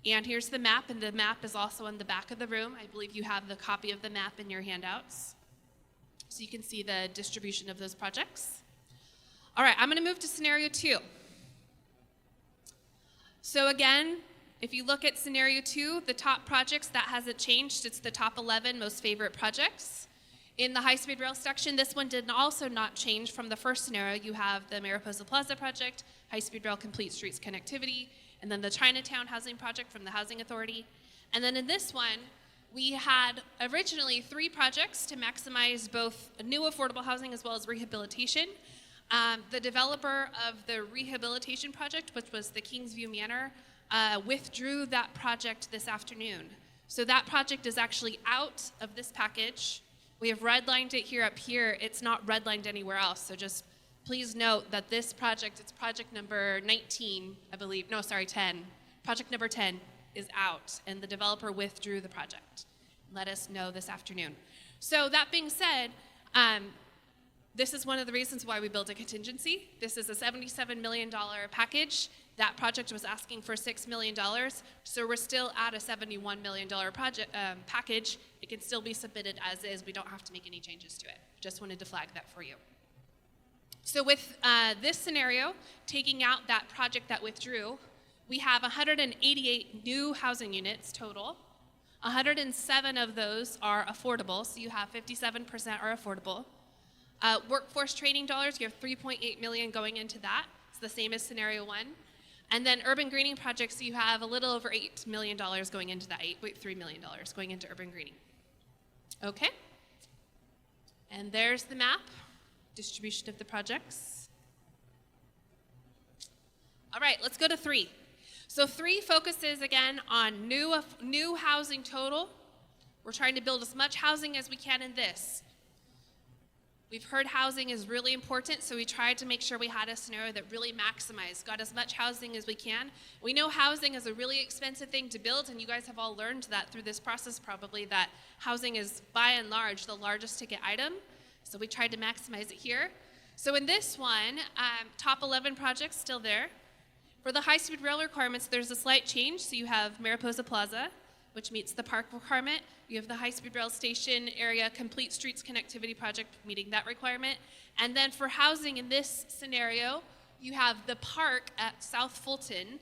And here's the map, and the map is also in the back of the room. I believe you have the copy of the map in your handouts. So you can see the distribution of those projects. All right, I'm going to move to scenario 2. So again, if you look at scenario 2, the top projects, that hasn't changed. It's the top 11 most favorite projects. In the high-speed rail section, this one did also not change from the first scenario. You have the Mariposa Plaza project, high-speed rail complete streets connectivity, and then the Chinatown housing project from the Housing Authority. And then in this one, we had originally 3 projects to maximize both new affordable housing as well as rehabilitation. The developer of the rehabilitation project, which was the Kingsview Manor, withdrew that project this afternoon. So that project is actually out of this package. We have redlined it here up here. It's not redlined anywhere else. So just please note that this project, it's project number 19, I believe. No, sorry, 10. Project number 10 is out, and the developer withdrew the project. Let us know this afternoon. So that being said, this is one of the reasons why we built a contingency. This is a $77 million package. That project was asking for $6 million, so we're still at a $71 million project package. It can still be submitted as is. We don't have to make any changes to it. Just wanted to flag that for you. So with this scenario, taking out that project that withdrew, we have 188 new housing units total. 107 of those are affordable, so you have 57% are affordable. Workforce training dollars, you have $3.8 million going into that. It's the same as scenario 1. And then urban greening projects, you have a little over $8 million going into that, $8.3 million going into urban greening. Okay. And there's the map, distribution of the projects. All right, let's go to 3. So 3 focuses again on new housing total. We're trying to build as much housing as we can in this. We've heard housing is really important, so we tried to make sure we had a scenario that really maximized, got as much housing as we can. We know housing is a really expensive thing to build, and you guys have all learned that through this process probably, that housing is by and large the largest ticket item. So we tried to maximize it here. So in this one, top 11 projects still there. For the high-speed rail requirements, there's a slight change. So you have Mariposa Plaza, which meets the park requirement. You have the high-speed rail station area complete streets connectivity project meeting that requirement. And then for housing in this scenario, you have the park at South Fulton,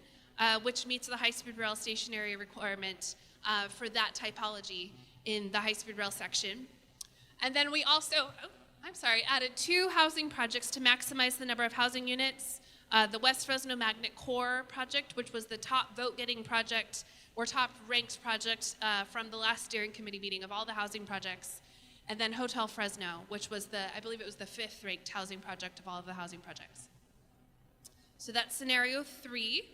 which meets the high-speed rail station area requirement for that typology in the high-speed rail section. And then we also, added 2 housing projects to maximize the number of housing units. The West Fresno Magnet Core project, which was the top vote-getting project or top-ranked project from the last steering committee meeting of all the housing projects. And then Hotel Fresno, which was I believe it was the 5th-ranked housing project of all of the housing projects. So that's scenario 3.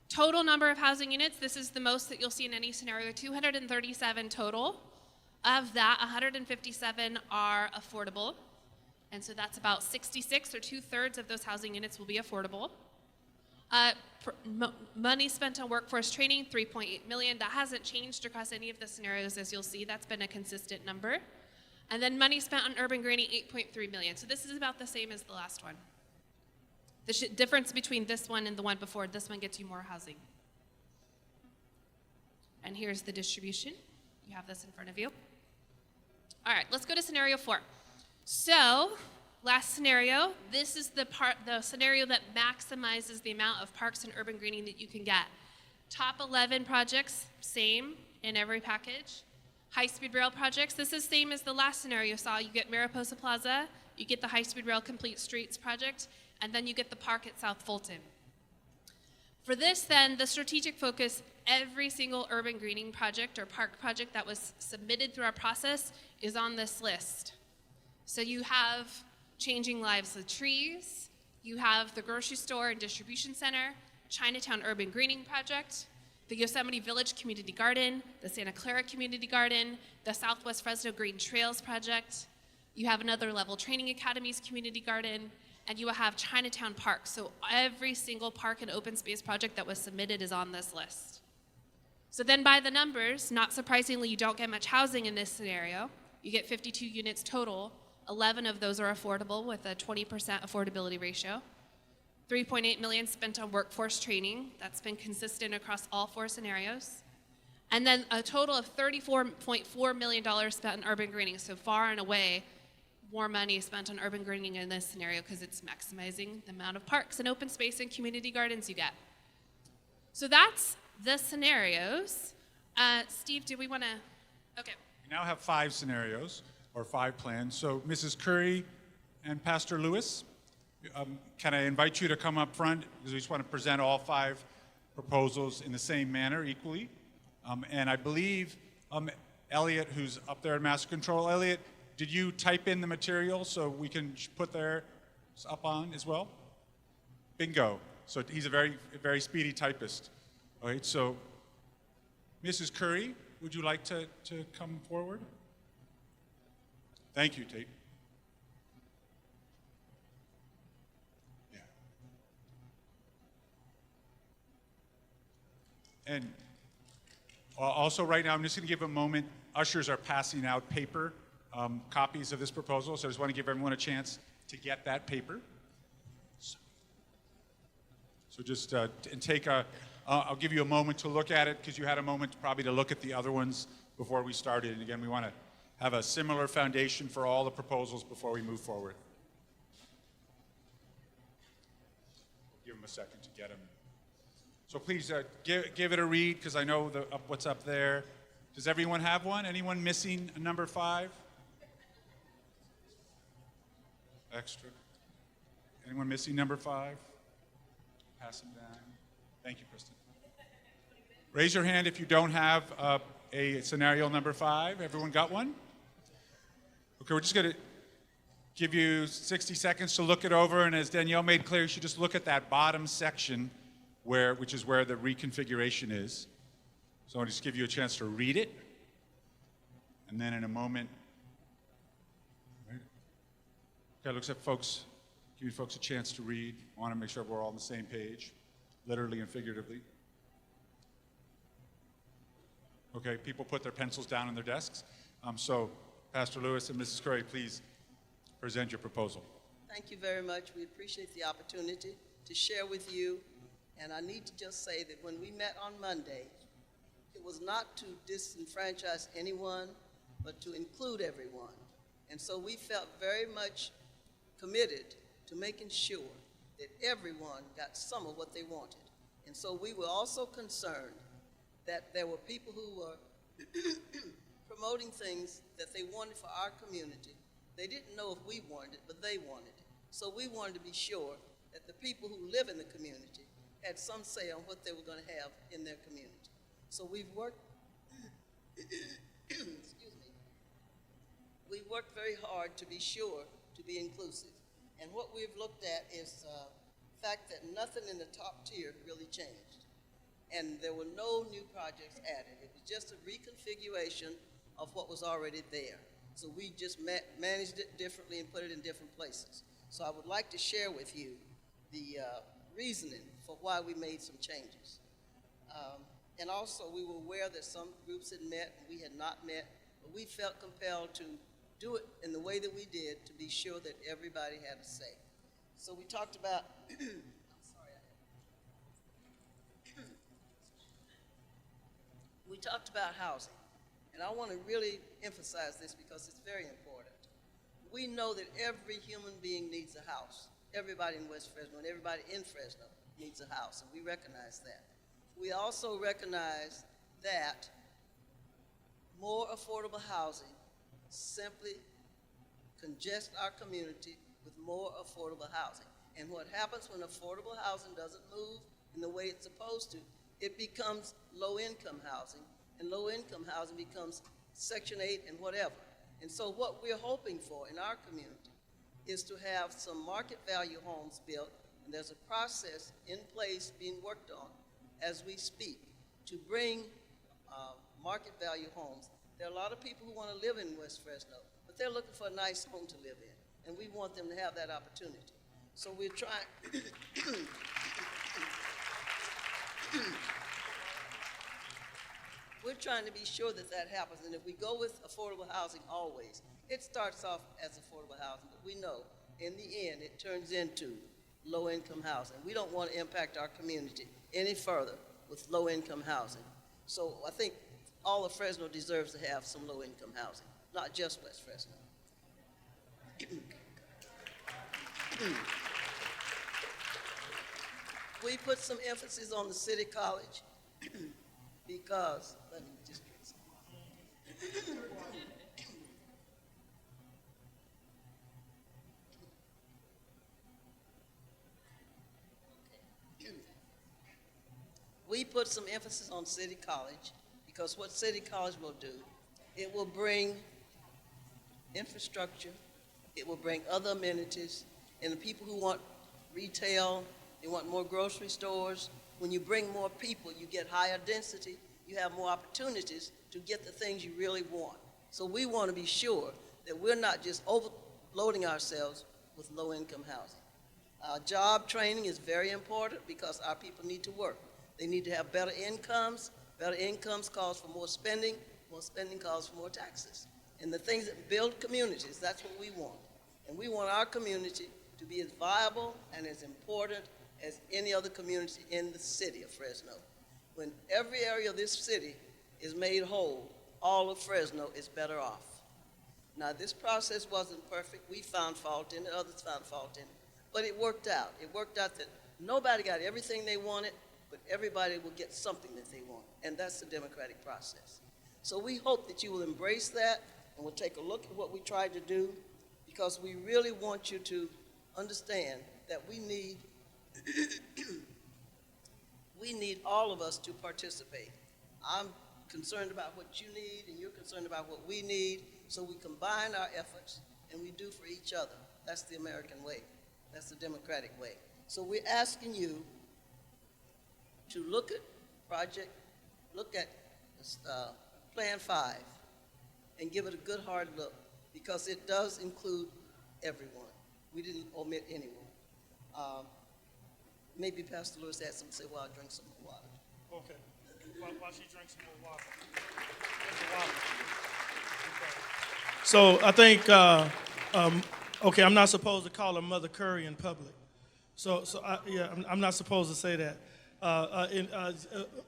Total number of housing units, this is the most that you'll see in any scenario, 237 total. Of that, 157 are affordable. And so that's about 66 or 2/3 of those housing units will be affordable. Money spent on workforce training, $3.8 million. That hasn't changed across any of the scenarios, as you'll see. That's been a consistent number. And then money spent on urban greening, $8.3 million. So this is about the same as the last one. The difference between this one and the one before, this one gets you more housing. And here's the distribution. You have this in front of you. All right, let's go to scenario 4. So, last scenario, this is the scenario that maximizes the amount of parks and urban greening that you can get. Top 11 projects, same in every package. High-speed rail projects, this is same as the last scenario you saw. You get Mariposa Plaza, you get the high-speed rail complete streets project, and then you get the park at South Fulton. For this then, the strategic focus, every single urban greening project or park project that was submitted through our process is on this list. So you have Changing Lives with Trees, you have the grocery store and distribution center, Chinatown Urban Greening Project, the Yosemite Village Community Garden, the Santa Clara Community Garden, the Southwest Fresno Green Trails Project, you have another Level Training Academies Community Garden, and you will have Chinatown Park. So every single park and open space project that was submitted is on this list. So then by the numbers, not surprisingly, you don't get much housing in this scenario. You get 52 units total. 11 of those are affordable with a 20% affordability ratio. $3.8 million spent on workforce training. That's been consistent across all 4 scenarios. And then a total of $34.4 million spent on urban greening. So far and away, more money spent on urban greening in this scenario because it's maximizing the amount of parks and open space and community gardens you get. So that's the scenarios. Steve, do we want to? Okay. We now have 5 scenarios or 5 plans. So Mrs. Curry and Pastor Lewis, can I invite you to come up front because we just want to present all 5 proposals in the same manner equally. And I believe Elliot, who's up there at Master Control, Elliot, did you type in the material so we can put theirs up on as well? Bingo. So he's a very speedy typist. All right, so Mrs. Curry, would you like to come forward? Thank you, Tate. Yeah. And also right now, I'm just going to give a moment. Ushers are passing out paper copies of this proposal, so I just want to give everyone a chance to get that paper. So just and take I'll give you a moment to look at it because you had a moment probably to look at the other ones before we started. And again, we want to have a similar foundation for all the proposals before we move forward. Give them a second to get them. So please give it a read because I know what's up there. Does everyone have one? Anyone missing a number 5? Extra. Anyone missing number 5? Pass them down. Thank you, Kristen. Raise your hand if you don't have a scenario number 5. Everyone got one? Okay, we're just going to give you 60 seconds to look it over, and as Danielle made clear, you should just look at that bottom section which is where the reconfiguration is. So I'll just give you a chance to read it, and then in a moment, right, Okay, looks like folks, give you folks a chance to read. I want to make sure we're all on the same page, literally and figuratively. Okay, people put their pencils down on their desks. So, Pastor Lewis and Mrs. Curry, please present your proposal. Thank you very much. We appreciate the opportunity to share with you. And I need to just say that when we met on Monday, it was not to disenfranchise anyone, but to include everyone. And so we felt very much committed to making sure that everyone got some of what they wanted. And so we were also concerned that there were people who were promoting things that they wanted for our community. They didn't know if we wanted it, but they wanted it. So we wanted to be sure that the people who live in the community had some say on what they were going to have in their community. So we've worked, excuse me, we've worked very hard to be sure to be inclusive. And what we've looked at is the fact that nothing in the top tier really changed. And there were no new projects added. It was just a reconfiguration of what was already there. So we just managed it differently and put it in different places. So I would like to share with you the reasoning for why we made some changes. And also we were aware that some groups had met and we had not met, but we felt compelled to do it in the way that we did to be sure that everybody had a say. So we talked about, we talked about housing. And I want to really emphasize this because it's very important. We know that every human being needs a house. Everybody in West Fresno and everybody in Fresno needs a house, and we recognize that. We also recognize that more affordable housing simply congests our community with more affordable housing. And what happens when affordable housing doesn't move in the way it's supposed to, it becomes low-income housing, and low-income housing becomes Section 8 and whatever. And so what we're hoping for in our community is to have some market value homes built, and there's a process in place being worked on as we speak to bring market value homes. There are a lot of people who want to live in West Fresno, but they're looking for a nice home to live in, and we want them to have that opportunity. So we're trying, we're trying to be sure that that happens, and if we go with affordable housing always, it starts off as affordable housing, but we know in the end it turns into low-income housing. We don't want to impact our community any further with low-income housing. So I think all of Fresno deserves to have some low-income housing, not just West Fresno. We put some emphasis on the city college because, let me just get some. We put some emphasis on City College because what City College will do, it will bring infrastructure, it will bring other amenities, and the people who want retail, they want more grocery stores. When you bring more people, you get higher density, you have more opportunities to get the things you really want. So we want to be sure that we're not just overloading ourselves with low-income housing. Job training is very important because our people need to work. They need to have better incomes. Better incomes calls for more spending calls for more taxes. And the things that build communities, that's what we want. And we want our community to be as viable and as important as any other community in the city of Fresno. When every area of this city is made whole, all of Fresno is better off. Now, this process wasn't perfect. We found fault in it, others found fault in it. But it worked out. It worked out that nobody got everything they wanted, but everybody will get something that they want, and that's the democratic process. So we hope that you will embrace that, and we'll take a look at what we tried to do, because we really want you to understand that we need we need all of us to participate. I'm concerned about what you need, and you're concerned about what we need, so we combine our efforts, and we do for each other. That's the American way. That's the democratic way. So we're asking you to look at Plan 5 and give it a good hard look, because it does include everyone. We didn't omit anyone. Maybe Pastor Lewis had something to say while I drink some more water. Okay. While she drinks some more water. Okay. So I think, okay, I'm not supposed to call her Mother Curry in public. I'm not supposed to say that.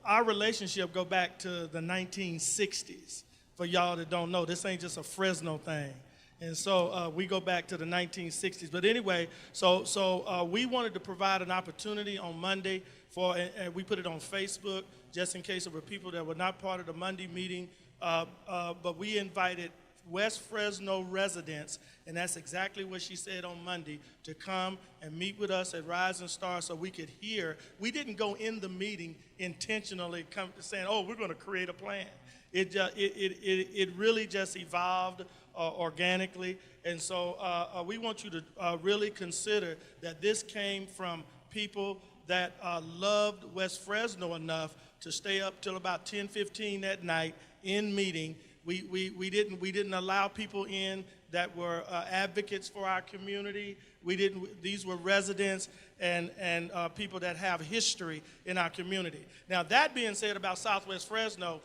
Our relationship go back to the 1960s. For y'all that don't know, this ain't just a Fresno thing. And so we go back to the 1960s. But anyway, so we wanted to provide an opportunity on Monday and we put it on Facebook just in case there were people that were not part of the Monday meeting. But we invited West Fresno residents, and that's exactly what she said on Monday, to come and meet with us at Rising Star so we could hear. We didn't go in the meeting intentionally saying, oh, we're going to create a plan. It really just evolved organically. And so we want you to really consider that this came from people that loved West Fresno enough to stay up till about 10:15 at night in meeting. We didn't allow people in that were advocates for our community. These were residents and people that have history in our community. Now, that being said about Southwest Fresno,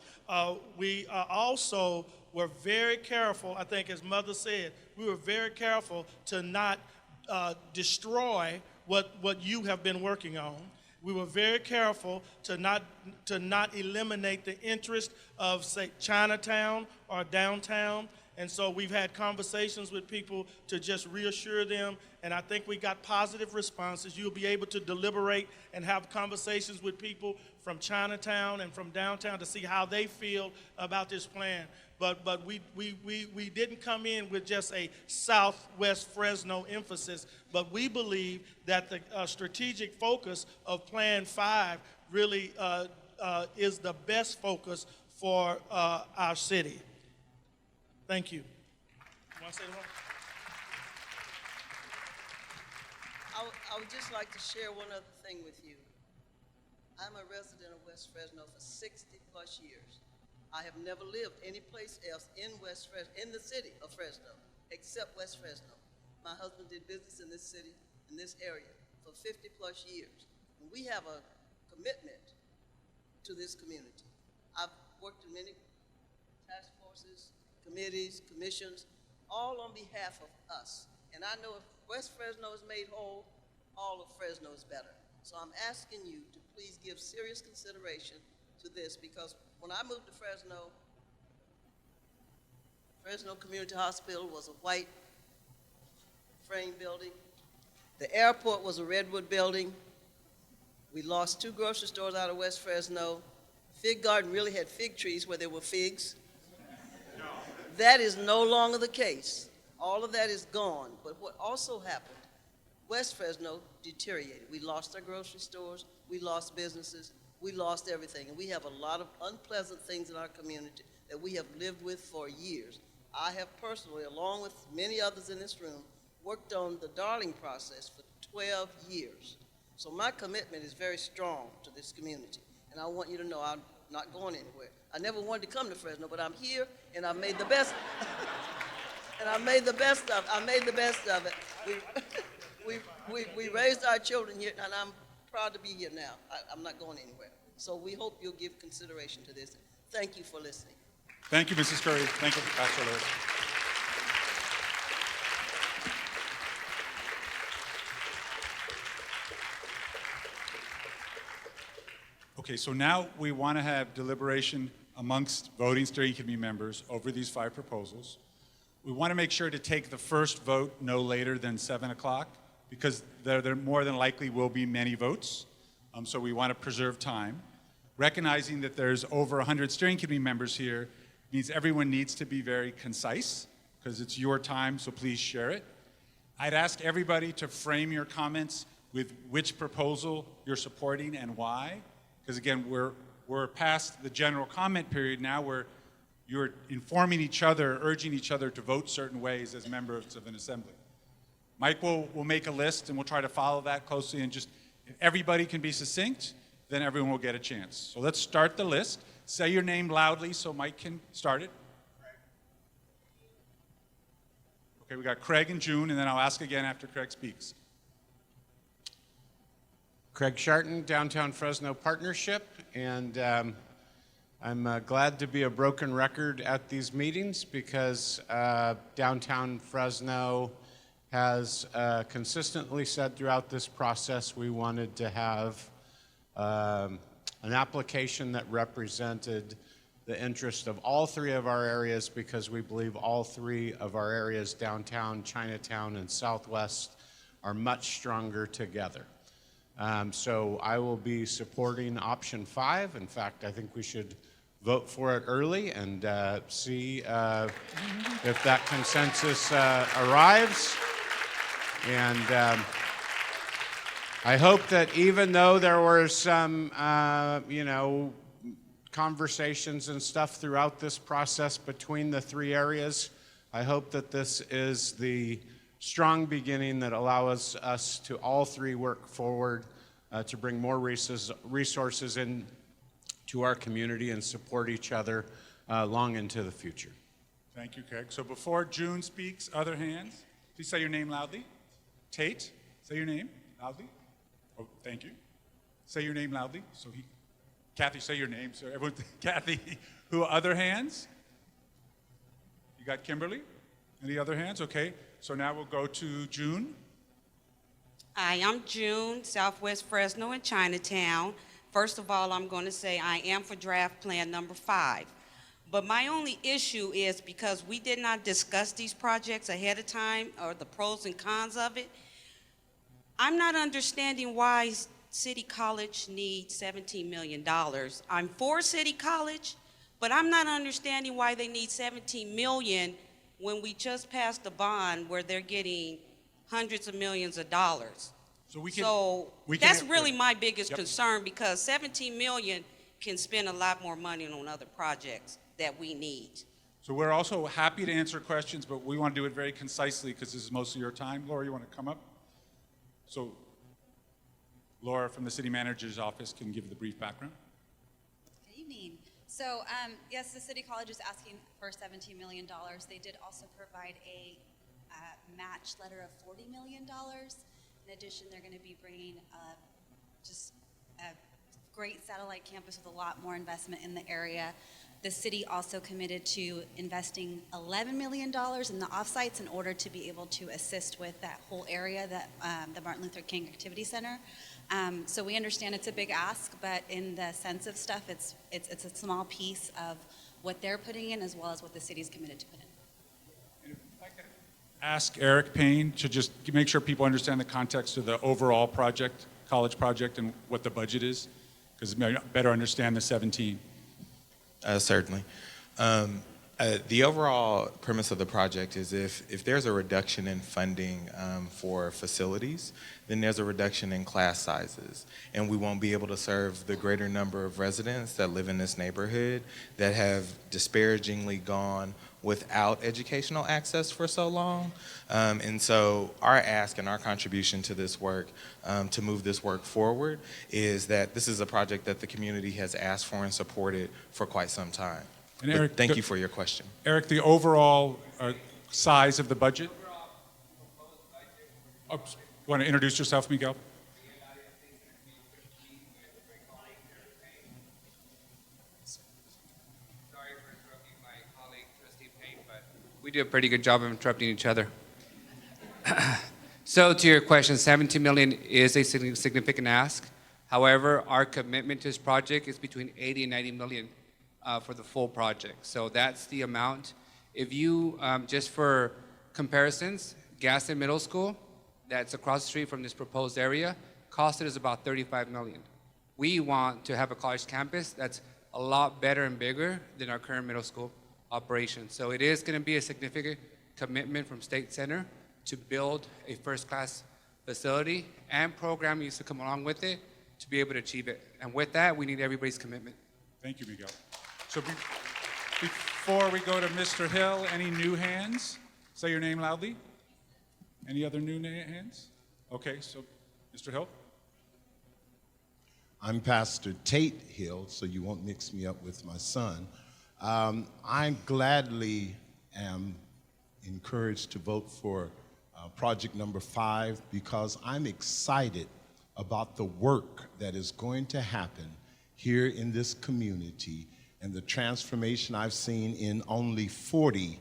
we also were very careful, I think as Mother said, we were very careful to not destroy what you have been working on. We were very careful to not eliminate the interest of, say, Chinatown or downtown. And so we've had conversations with people to just reassure them, and I think we got positive responses. You'll be able to deliberate and have conversations with people from Chinatown and from downtown to see how they feel about this plan. But we didn't come in with just a Southwest Fresno emphasis, but we believe that the strategic focus of Plan 5 really is the best focus for our city. Thank you. You want to say more? I would just like to share one other thing with you. I'm a resident of West Fresno for 60 plus years. I have never lived anyplace else in West Fresno, in the city of Fresno, except West Fresno. My husband did business in this city, in this area, for 50 plus years. And we have a commitment to this community. I've worked in many task forces, committees, commissions, all on behalf of us. And I know if West Fresno is made whole, all of Fresno is better. So I'm asking you to please give serious consideration to this, because when I moved to Fresno, Fresno Community Hospital was a white frame building. The airport was a redwood building. We lost 2 grocery stores out of West Fresno. Fig Garden really had fig trees where there were figs. That is no longer the case. All of that is gone. But what also happened, West Fresno deteriorated. We lost our grocery stores, we lost businesses, we lost everything. And we have a lot of unpleasant things in our community that we have lived with for years. I have personally, along with many others in this room, worked on the Darling process for 12 years. So my commitment is very strong to this community. And I want you to know I'm not going anywhere. I never wanted to come to Fresno, but I'm here, and I've made the best. And I made the best of it. I made the best of it. We raised our children here, and I'm proud to be here now. I'm not going anywhere. So we hope you'll give consideration to this. Thank you for listening. Thank you, Mrs. Curry. Thank you, Pastor Lewis. Okay, so now we want to have deliberation amongst voting steering committee members over these 5 proposals. We want to make sure to take the first vote no later than 7 o'clock, because there more than likely will be many votes. So we want to preserve time. Recognizing that there's over 100 steering committee members here means everyone needs to be very concise, because it's your time, so please share it. I'd ask everybody to frame your comments with which proposal you're supporting and why, because again, we're past the general comment period now, where you're informing each other, urging each other to vote certain ways as members of an assembly. Mike will make a list, and we'll try to follow that closely, and just if everybody can be succinct, then everyone will get a chance. So let's start the list. Say your name loudly so Mike can start it. Okay, Okay, we got Craig and June, and then I'll ask again after Craig speaks. Craig Sharton, Downtown Fresno Partnership, and I'm glad to be a broken record at these meetings because Downtown Fresno has consistently said throughout this process we wanted to have an application that represented the interest of all three of our areas because we believe all three of our areas, downtown, Chinatown, and Southwest, are much stronger together. So I will be supporting option 5. In fact, I think we should vote for it early and see if that consensus arrives. And I hope that even though there were some, conversations and stuff throughout this process between the three areas, I hope that this is the strong beginning that allows us to all three work forward to bring more resources in to our community and support each other long into the future. Thank you, Craig. So before June speaks, other hands. Please say your name loudly. Tate, say your name loudly. Oh, thank you. Say your name loudly. Kathy, say your name. So everyone, Kathy, who other hands? You got Kimberly? Any other hands? Okay. So now we'll go to June. Hi, I'm June, Southwest Fresno and Chinatown. First of all, I'm going to say I am for draft plan number 5. But my only issue is because we did not discuss these projects ahead of time or the pros and cons of it, I'm not understanding why City College needs $17 million. I'm for City College, but I'm not understanding why they need $17 million when we just passed a bond where they're getting hundreds of millions of dollars. So that's really my biggest concern because $17 million can spend a lot more money on other projects that we need. So we're also happy to answer questions, but we want to do it very concisely because this is most of your time. Laura, you want to come up? So Laura from the city manager's office can give the brief background. Good evening. So yes, the City College is asking for $17 million. They did also provide a match letter of $40 million. In addition, they're going to be bringing just a great satellite campus with a lot more investment in the area. The city also committed to investing $11 million in the offsites in order to be able to assist with that whole area, that the Martin Luther King Activity Center. So we understand it's a big ask, but in the sense of stuff, it's a small piece of what they're putting in as well as what the city's committed to put in. Ask Eric Payne to just make sure people understand the context of the overall project, college project, and what the budget is, because better understand the 17. Certainly. The overall premise of the project is if there's a reduction in funding for facilities, then there's a reduction in class sizes. And we won't be able to serve the greater number of residents that live in this neighborhood that have disparagingly gone without educational access for so long. And so our ask and our contribution to this work, to move this work forward, is that this is a project that the community has asked for and supported for quite some time. And Eric, thank you for your question. Eric, the overall size of the budget? Oh, you want to introduce yourself, Miguel? We do a pretty good job of interrupting each other. So to your question, 17 million is a significant ask. However, our commitment to this project is between 80 and 90 million for the full project. So that's the amount. If you, just for comparisons, Gaston Middle School, that's across the street from this proposed area, costed us about 35 million. We want to have a college campus that's a lot better and bigger than our current middle school operation. So it is going to be a significant commitment from State Center to build a first-class facility, and program needs to come along with it to be able to achieve it. And with that, we need everybody's commitment. Thank you, Miguel. So before we go to Mr. Hill, any new hands? Say your name loudly. Any other new hands? Okay, so Mr. Hill. I'm Pastor Tate Hill, so you won't mix me up with my son. I gladly am encouraged to vote for project number 5 because I'm excited about the work that is going to happen here in this community and the transformation I've seen in only 40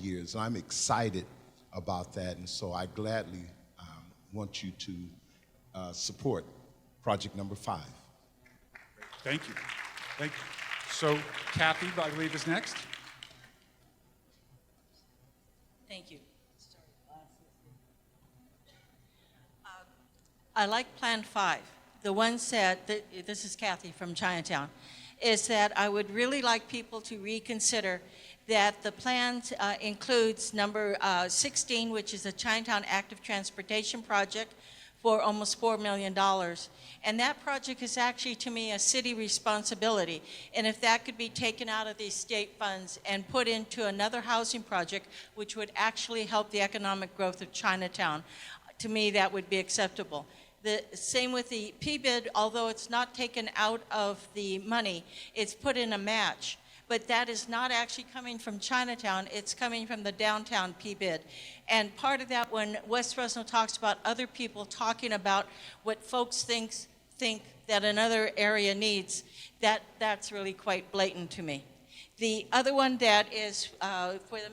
years. I'm excited about that, and so I gladly want you to support project number 5. Thank you. Thank you. So Kathy, I believe, is next. Thank you. I like Plan 5. The one said, this is Kathy from Chinatown, is that I would really like people to reconsider that the plan includes number 16, which is a Chinatown Active Transportation Project for almost $4 million. And that project is actually, to me, a city responsibility. And if that could be taken out of these state funds and put into another housing project, which would actually help the economic growth of Chinatown, to me, that would be acceptable. The same with the P-bid, although it's not taken out of the money, it's put in a match. But that is not actually coming from Chinatown, it's coming from the downtown P-bid. And part of that, when West Fresno talks about other people talking about what folks think that another area needs, that's really quite blatant to me. The other one that is for the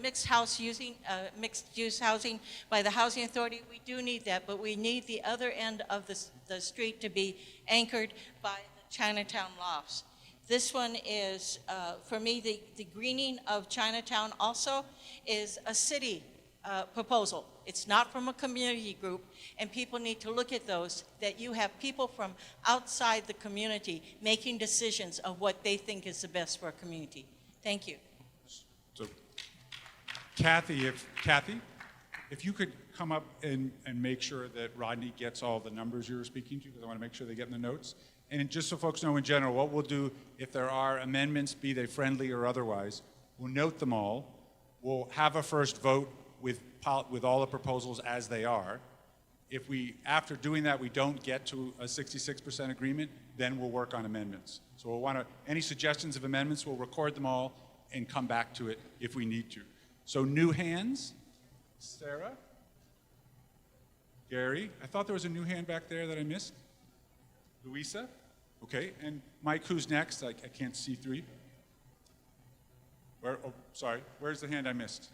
mixed-use housing by the Housing Authority, we do need that, but we need the other end of the street to be anchored by the Chinatown lofts. This one is, for me, the greening of Chinatown also is a city proposal. It's not from a community group, and people need to look at those, that you have people from outside the community making decisions of what they think is the best for a community. Thank you. So, Kathy, if you could come up and make sure that Rodney gets all the numbers you were speaking to, because I want to make sure they get in the notes. And just so folks know in general, what we'll do if there are amendments, be they friendly or otherwise, we'll note them all. We'll have a first vote with all the proposals as they are. If after doing that, we don't get to a 66% agreement, then we'll work on amendments. So we'll want to, any suggestions of amendments, we'll record them all and come back to it if we need to. So new hands, Sarah, Gary, I thought there was a new hand back there that I missed. Louisa, okay, and Mike, who's next? I can't see through you. Sorry, where's the hand I missed?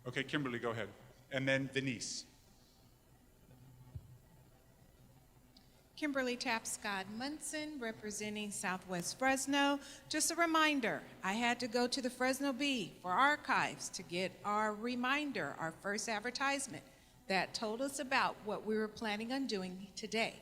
Okay, Kimberly, go ahead. And then Denise. Kimberly Tapscott Munson, representing Southwest Fresno. Just a reminder, I had to go to the Fresno Bee for archives to get our reminder, our first advertisement that told us about what we were planning on doing today,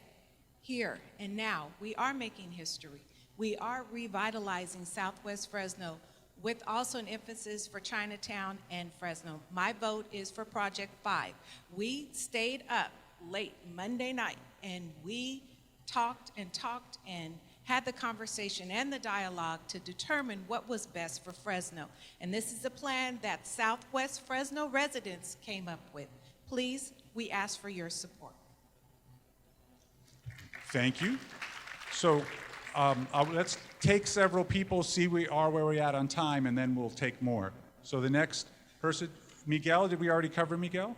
here and now. We are making history. We are revitalizing Southwest Fresno with also an emphasis for Chinatown and Fresno. My vote is for Project 5. We stayed up late Monday night and we talked and had the conversation and the dialogue to determine what was best for Fresno. And this is a plan that Southwest Fresno residents came up with. Please, we ask for your support. Thank you. So let's take several people, see where we're at on time, and then we'll take more. So the next person, Miguel, did we already cover Miguel?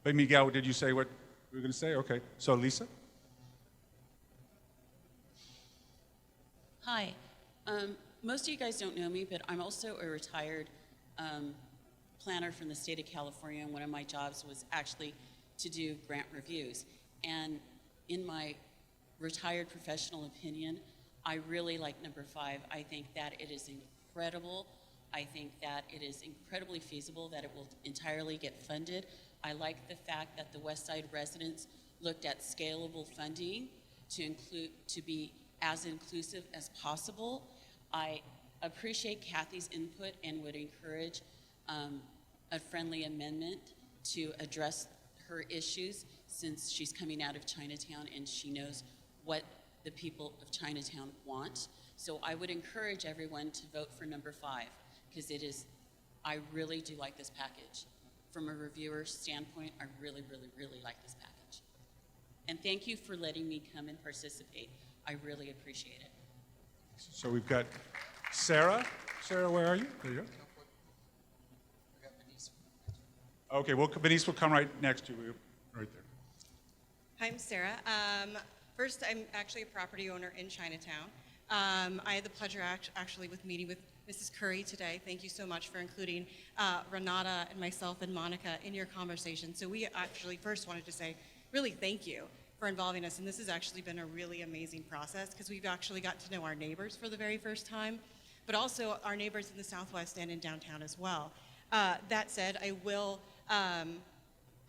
But Miguel, did you say what we were going to say? Okay. So Lisa? Hi. Most of you guys don't know me, but I'm also a retired planner from the state of California, and one of my jobs was actually to do grant reviews. And in my retired professional opinion, I really like number 5. I think that it is incredible. I think that it is incredibly feasible that it will entirely get funded. I like the fact that the West Side residents looked at scalable funding to be as inclusive as possible. I appreciate Kathy's input and would encourage a friendly amendment to address her issues, since she's coming out of Chinatown and she knows what the people of Chinatown want. So I would encourage everyone to vote for number 5, because I really do like this package. From a reviewer standpoint, I really, really, really like this package. And thank you for letting me come and participate. I really appreciate it. So we've got Sarah. Sarah, where are you? There you go. Okay, well, Denise will come right next to you, right there. Hi, I'm Sarah. First, I'm actually a property owner in Chinatown. I had the pleasure actually with meeting with Mrs. Curry today. Thank you so much for including Renata and myself and Monica in your conversation. So we actually first wanted to say really thank you for involving us. And this has actually been a really amazing process because we've actually got to know our neighbors for the very first time, but also our neighbors in the Southwest and in downtown as well. That said, I will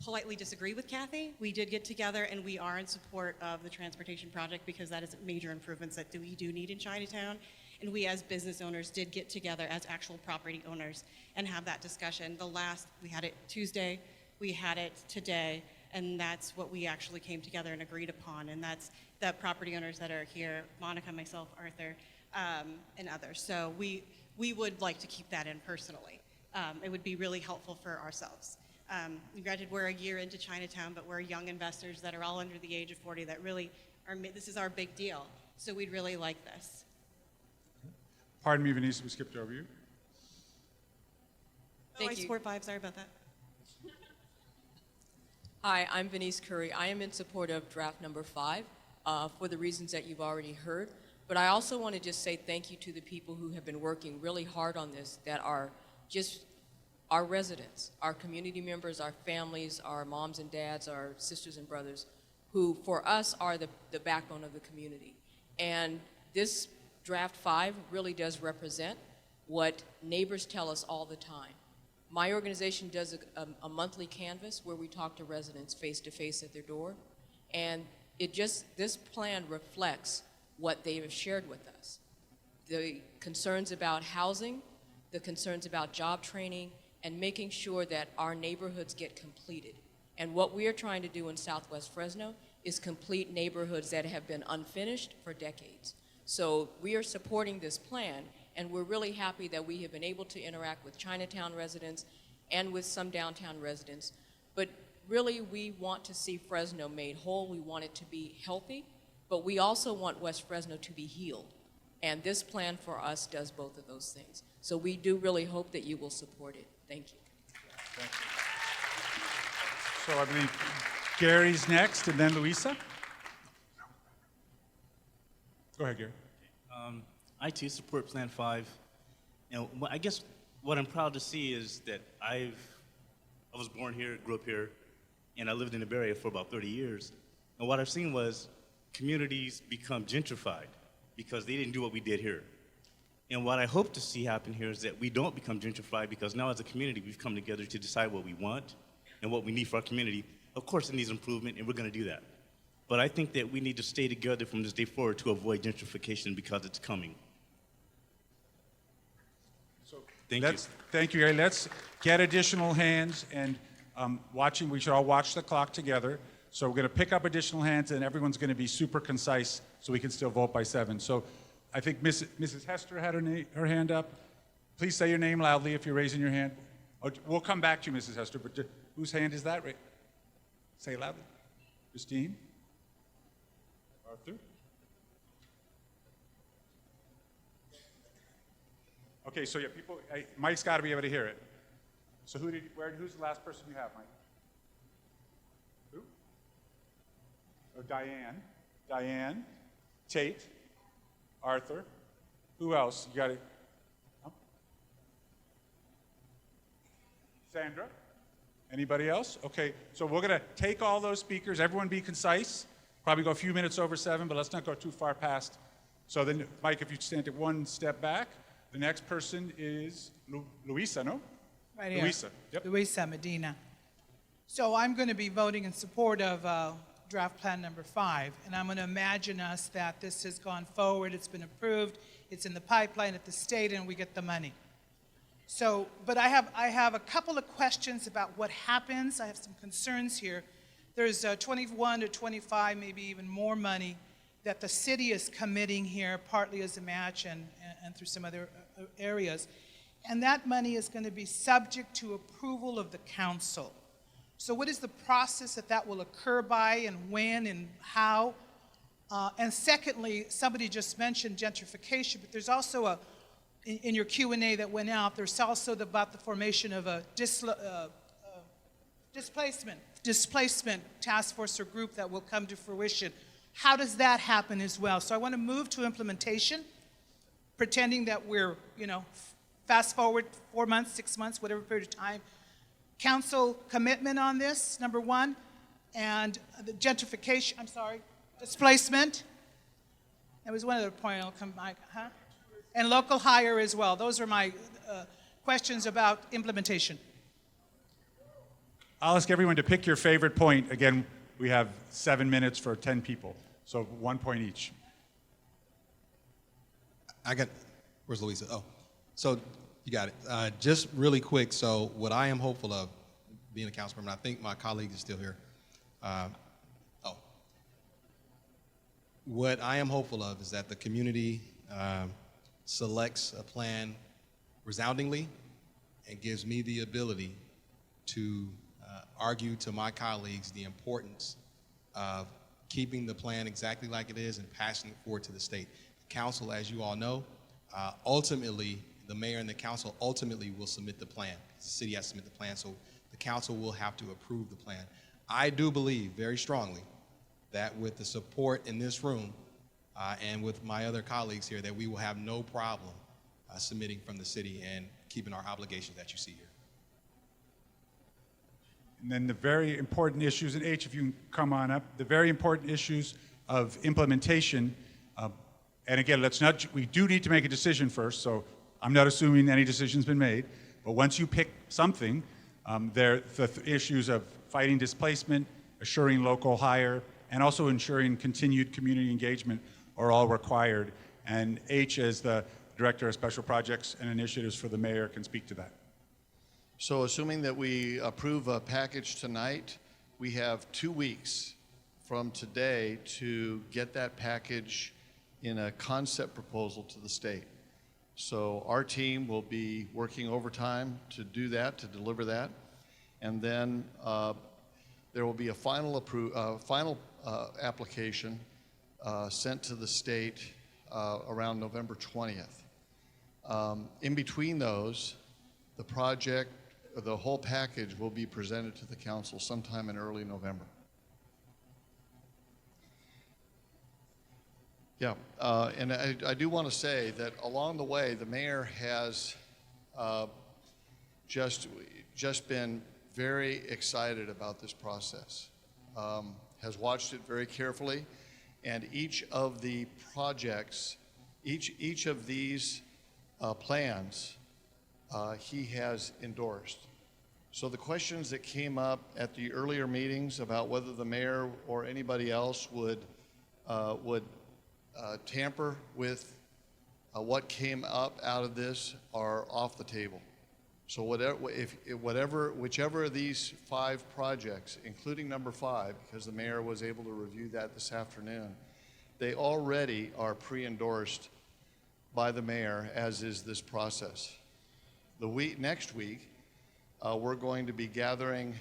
politely disagree with Kathy. We did get together and we are in support of the transportation project because that is major improvements that we do need in Chinatown. And we as business owners did get together as actual property owners and have that discussion. We had it Tuesday, we had it today, and that's what we actually came together and agreed upon. And that's the property owners that are here, Monica, myself, Arthur, and others. So we would like to keep that in personally. It would be really helpful for ourselves. Granted, we're a year into Chinatown, but we're young investors that are all under the age of 40 that really are, this is our big deal. So we'd really like this. Pardon me, Venice, we skipped over you. I support 5, sorry about that. Hi, I'm Venice Curry. I am in support of draft number 5 for the reasons that you've already heard. But I also want to just say thank you to the people who have been working really hard on this, that are just our residents, our community members, our families, our moms and dads, our sisters and brothers, who for us are the backbone of the community. And this draft 5 really does represent what neighbors tell us all the time. My organization does a monthly canvas where we talk to residents face to face at their door. And this plan reflects what they have shared with us. The concerns about housing, the concerns about job training, and making sure that our neighborhoods get completed. And what we are trying to do in Southwest Fresno is complete neighborhoods that have been unfinished for decades. So we are supporting this plan, and we're really happy that we have been able to interact with Chinatown residents and with some downtown residents. But really, we want to see Fresno made whole. We want it to be healthy, but we also want West Fresno to be healed. And this plan for us does both of those things. So we do really hope that you will support it. Thank you. Thank you. So I believe Gary's next, and then Louisa. Go ahead, Gary. I too support Plan 5. And I guess what I'm proud to see is that I was born here, grew up here, and I lived in the Bay Area for about 30 years. And what I've seen was communities become gentrified because they didn't do what we did here. And what I hope to see happen here is that we don't become gentrified because now as a community we've come together to decide what we want and what we need for our community. Of course it needs improvement and we're going to do that. But I think that we need to stay together from this day forward to avoid gentrification because it's coming. Thank you. Thank you, Gary. Let's get additional hands, and we should all watch the clock together. So we're going to pick up additional hands, and everyone's going to be super concise so we can still vote by 7. So I think Mrs. Hester had her hand up. Please say your name loudly if you're raising your hand. We'll come back to you, Mrs. Hester, but whose hand is that? Say it loudly. Christine? Arthur? Okay, so yeah, Mike's got to be able to hear it. So who's the last person you have, Mike? Who? Oh, Diane. Diane. Tate. Arthur. Who else? You got it. Oh. Sandra. Anybody else? Okay, so we're going to take all those speakers. Everyone be concise. Probably go a few minutes over 7, but let's not go too far past. So then, Mike, if you stand at one step back. The next person is Luisa, no? Right here. Luisa, yep. Luisa Medina. So I'm going to be voting in support of draft plan number 5, and I'm going to imagine us that this has gone forward, it's been approved, it's in the pipeline at the state, and we get the money. So, but I have a couple of questions about what happens. I have some concerns here. There's 21 to 25, maybe even more money that the city is committing here, partly as a match and through some other areas. And that money is going to be subject to approval of the council. So what is the process that will occur by, and when and how? And secondly, somebody just mentioned gentrification, but there's also in your Q&A that went out, there's also about the formation of a displacement task force or group that will come to fruition. How does that happen as well? So I want to move to implementation, pretending that we're, fast forward 4 months, 6 months, whatever period of time. Council commitment on this, number one, and the displacement. There was one other point I'll come back, and local hire as well. Those are my questions about implementation. I'll ask everyone to pick your favorite point. Again, we have 7 minutes for 10 people, so 1 point each. Where's Louisa? Oh, so you got it. Just really quick, so what I am hopeful of, being a council member, and I think my colleague is still here. What I am hopeful of is that the community selects a plan resoundingly and gives me the ability to argue to my colleagues the importance of keeping the plan exactly like it is and passing it forward to the state. The council, as you all know, ultimately, the mayor and the council ultimately will submit the plan. The city has to submit the plan, so the council will have to approve the plan. I do believe very strongly that with the support in this room and with my other colleagues here, that we will have no problem submitting from the city and keeping our obligations that you see here. And then the very important issues, and H, if you can come on up, the very important issues of implementation. And again, we do need to make a decision first, so I'm not assuming any decision's been made. But once you pick something, the issues of fighting displacement, assuring local hire, and also ensuring continued community engagement are all required. And H, as the Director of Special Projects and Initiatives for the mayor, can speak to that. So assuming that we approve a package tonight, we have 2 weeks from today to get that package in a concept proposal to the state. So our team will be working overtime to do that, to deliver that. And then there will be a final application sent to the state around November 20th. In between those, the whole package will be presented to the council sometime in early November. Yeah, and I do want to say that along the way, the mayor has just been very excited about this process, has watched it very carefully, and each of the projects, each of these plans, he has endorsed. So the questions that came up at the earlier meetings about whether the mayor or anybody else would tamper with what came up out of this are off the table. So whichever of these 5 projects, including number 5, because the mayor was able to review that this afternoon, they already are pre-endorsed by the mayor, as is this process. Next week, we're going to be gathering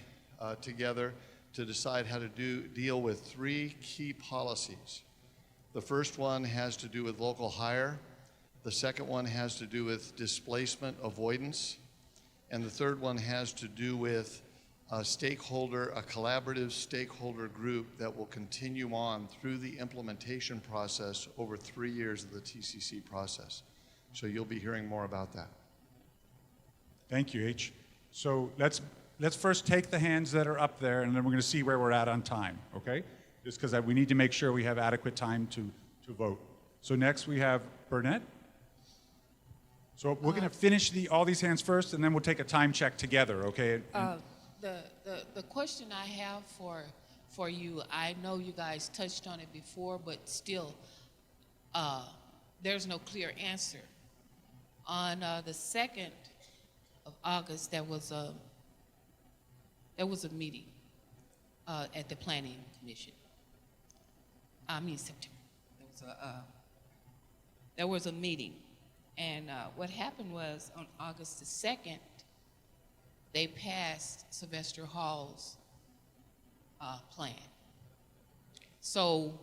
together to decide how to deal with 3 key policies. The first one has to do with local hire. The second one has to do with displacement avoidance. And the third one has to do with a collaborative stakeholder group that will continue on through the implementation process over 3 years of the TCC process. So you'll be hearing more about that. Thank you, H. So let's first take the hands that are up there, and then we're going to see where we're at on time, okay? Just because we need to make sure we have adequate time to vote. So next we have Burnett. So we're going to finish all these hands first, and then we'll take a time check together, okay? The question I have for you, I know you guys touched on it before, but still, there's no clear answer. On the 2nd of August, there was a meeting at the Planning Commission. September. There was a meeting, and what happened was on August the 2nd, they passed Sylvester Hall's plan. So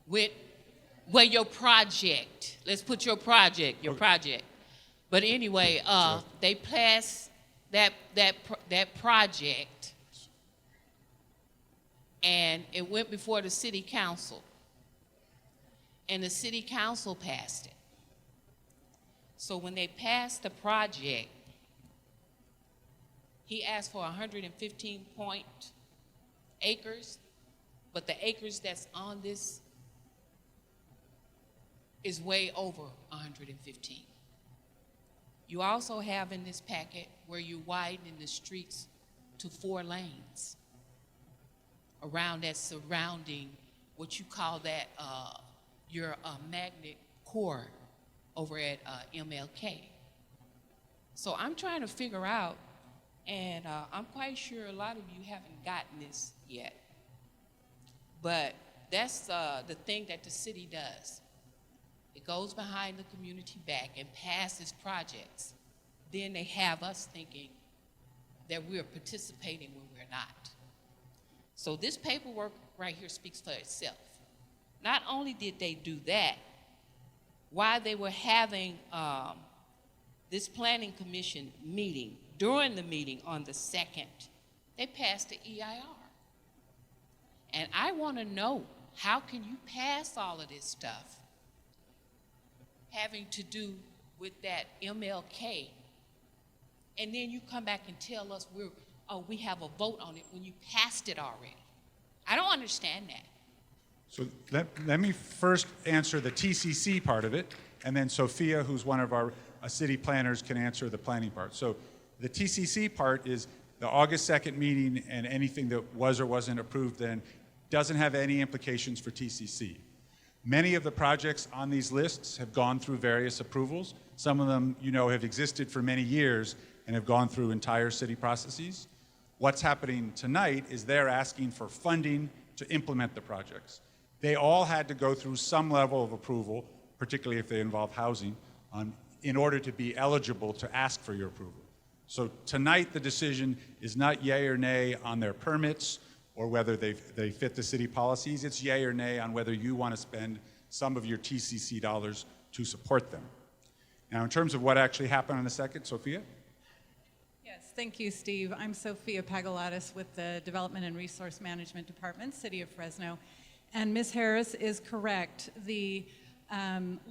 your project, let's put your project. But anyway, they passed that project, and it went before the city council, and the city council passed it. So when they passed the project, he asked for 115 acres, but the acres that's on this is way over 115. You also have in this packet where you widen the streets to 4 lanes around that surrounding what you call that your magnet core over at MLK. So I'm trying to figure out, and I'm quite sure a lot of you haven't gotten this yet, but that's the thing that the city does. It goes behind the community back and passes projects. Then they have us thinking that we're participating when we're not. So this paperwork right here speaks for itself. Not only did they do that, while they were having this planning commission meeting, during the meeting on the 2nd, they passed the EIR. And I want to know, how can you pass all of this stuff having to do with that MLK, and then you come back and tell us we have a vote on it when you passed it already? I don't understand that. So let me first answer the TCC part of it, and then Sophia, who's one of our city planners, can answer the planning part. So the TCC part is the August 2nd meeting, and anything that was or wasn't approved then doesn't have any implications for TCC. Many of the projects on these lists have gone through various approvals. Some of them, have existed for many years and have gone through entire city processes. What's happening tonight is they're asking for funding to implement the projects. They all had to go through some level of approval, particularly if they involve housing, in order to be eligible to ask for your approval. So tonight, the decision is not yay or nay on their permits or whether they fit the city policies. It's yay or nay on whether you want to spend some of your TCC dollars to support them. Now, in terms of what actually happened on the 2nd, Sophia? Yes, thank you, Steve. I'm Sophia Pagalatis with the Development and Resource Management Department, City of Fresno. And Ms. Harris is correct. The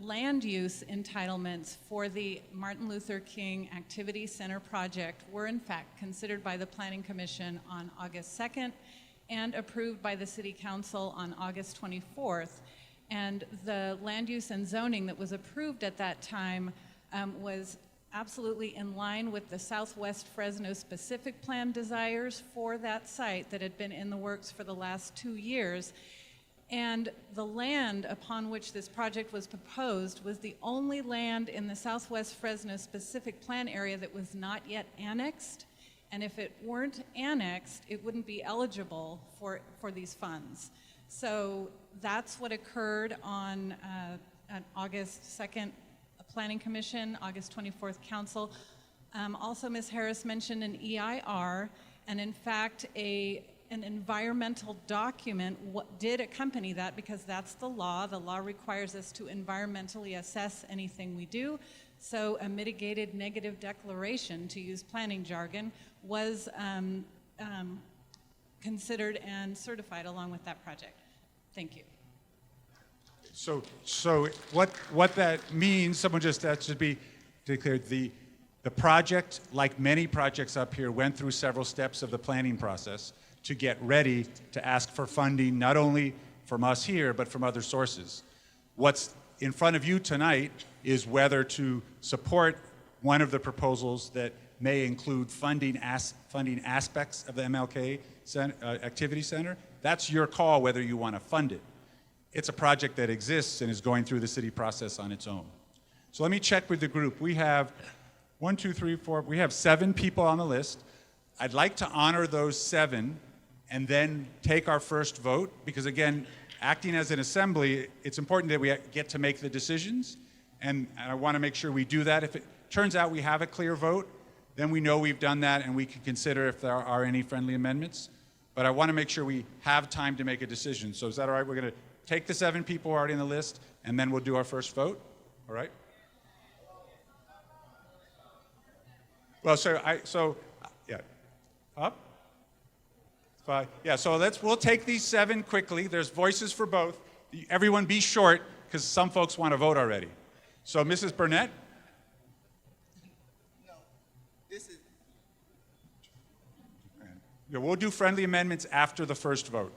land use entitlements for the Martin Luther King Activity Center project were in fact considered by the Planning Commission on August 2nd and approved by the City Council on August 24th. And the land use and zoning that was approved at that time was absolutely in line with the Southwest Fresno specific plan desires for that site that had been in the works for the last 2 years. And the land upon which this project was proposed was the only land in the Southwest Fresno specific plan area that was not yet annexed. And if it weren't annexed, it wouldn't be eligible for these funds. So that's what occurred on August 2nd Planning Commission, August 24th Council. Also, Ms. Harris mentioned an EIR, and in fact, an environmental document did accompany that, because that's the law. The law requires us to environmentally assess anything we do. So a mitigated negative declaration, to use planning jargon, was considered and certified along with that project. Thank you. So what that means, that should be declared, the project, like many projects up here, went through several steps of the planning process to get ready to ask for funding, not only from us here, but from other sources. What's in front of you tonight is whether to support one of the proposals that may include funding aspects of the MLK Activity Center. That's your call whether you want to fund it. It's a project that exists and is going through the city process on its own. So let me check with the group. We have 1, 2, 3, 4, we have 7 people on the list. I'd like to honor those 7 and then take our first vote, because again, acting as an assembly, it's important that we get to make the decisions, and I want to make sure we do that. If it turns out we have a clear vote, then we know we've done that and we can consider if there are any friendly amendments. But I want to make sure we have time to make a decision. So is that all right? We're going to take the 7 people already on the list, and then we'll do our first vote, all right? Well, yeah. Up? 5. Yeah, so we'll take these 7 quickly. There's voices for both. Everyone be short, because some folks want to vote already. So, Mrs. Burnett? Yeah, we'll do friendly amendments after the first vote.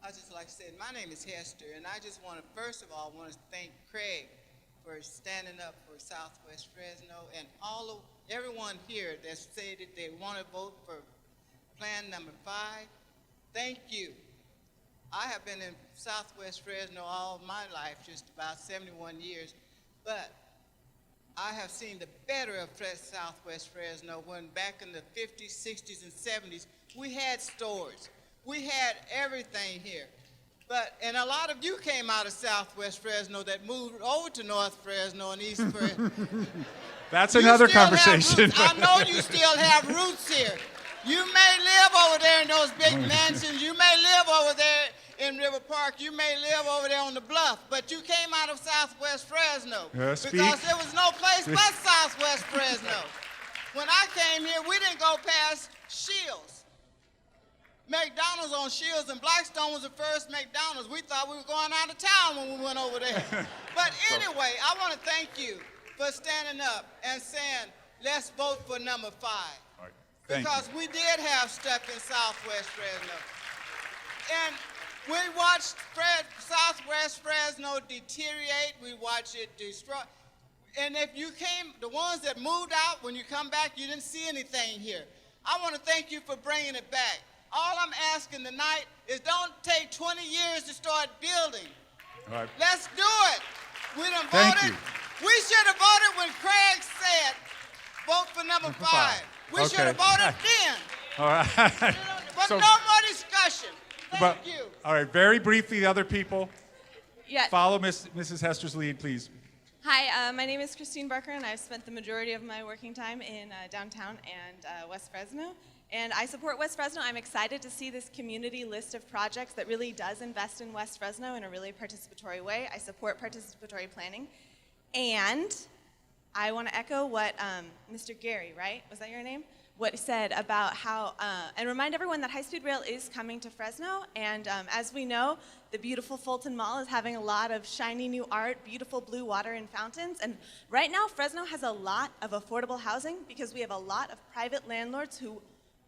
I just like to say, my name is Hester, and I just want to, first of all, want to thank Craig for standing up for Southwest Fresno and everyone here that stated they want to vote for Plan number 5. Thank you. I have been in Southwest Fresno all my life, just about 71 years, but I have seen the better of Southwest Fresno when back in the 50s, 60s, and 70s, we had stores. We had everything here. And a lot of you came out of Southwest Fresno that moved over to North Fresno and East Fresno. That's another conversation. I know you still have roots here. You may live over there in those big mansions. You may live over there in River Park. You may live over there on the bluff. But you came out of Southwest Fresno because there was no place but Southwest Fresno. When I came here, we didn't go past Shields. McDonald's on Shields and Blackstone was the first McDonald's. We thought we were going out of town when we went over there. But anyway, I want to thank you for standing up and saying, let's vote for number 5. Because we did have stuff in Southwest Fresno. And we watched Southwest Fresno deteriorate. We watched it destroy. And if you came, the ones that moved out, when you come back, you didn't see anything here. I want to thank you for bringing it back. All I'm asking tonight is don't take 20 years to start building. All right. Let's do it. We done Thank voted. you. We should have voted when Craig said, vote for number 5. We should have voted then. All right. But no more discussion. Thank you. All right, very briefly, the other people. Yeah. Follow Mrs. Hester's lead, please. Hi, my name is Christine Barker, and I've spent the majority of my working time in downtown and West Fresno. And I support West Fresno. I'm excited to see this community list of projects that really does invest in West Fresno in a really participatory way. I support participatory planning. And I want to echo what Mr. Gary, right? Was that your name? What he said about how, and remind everyone that high-speed rail is coming to Fresno. And as we know, the beautiful Fulton Mall is having a lot of shiny new art, beautiful blue water and fountains. And right now, Fresno has a lot of affordable housing because we have a lot of private landlords who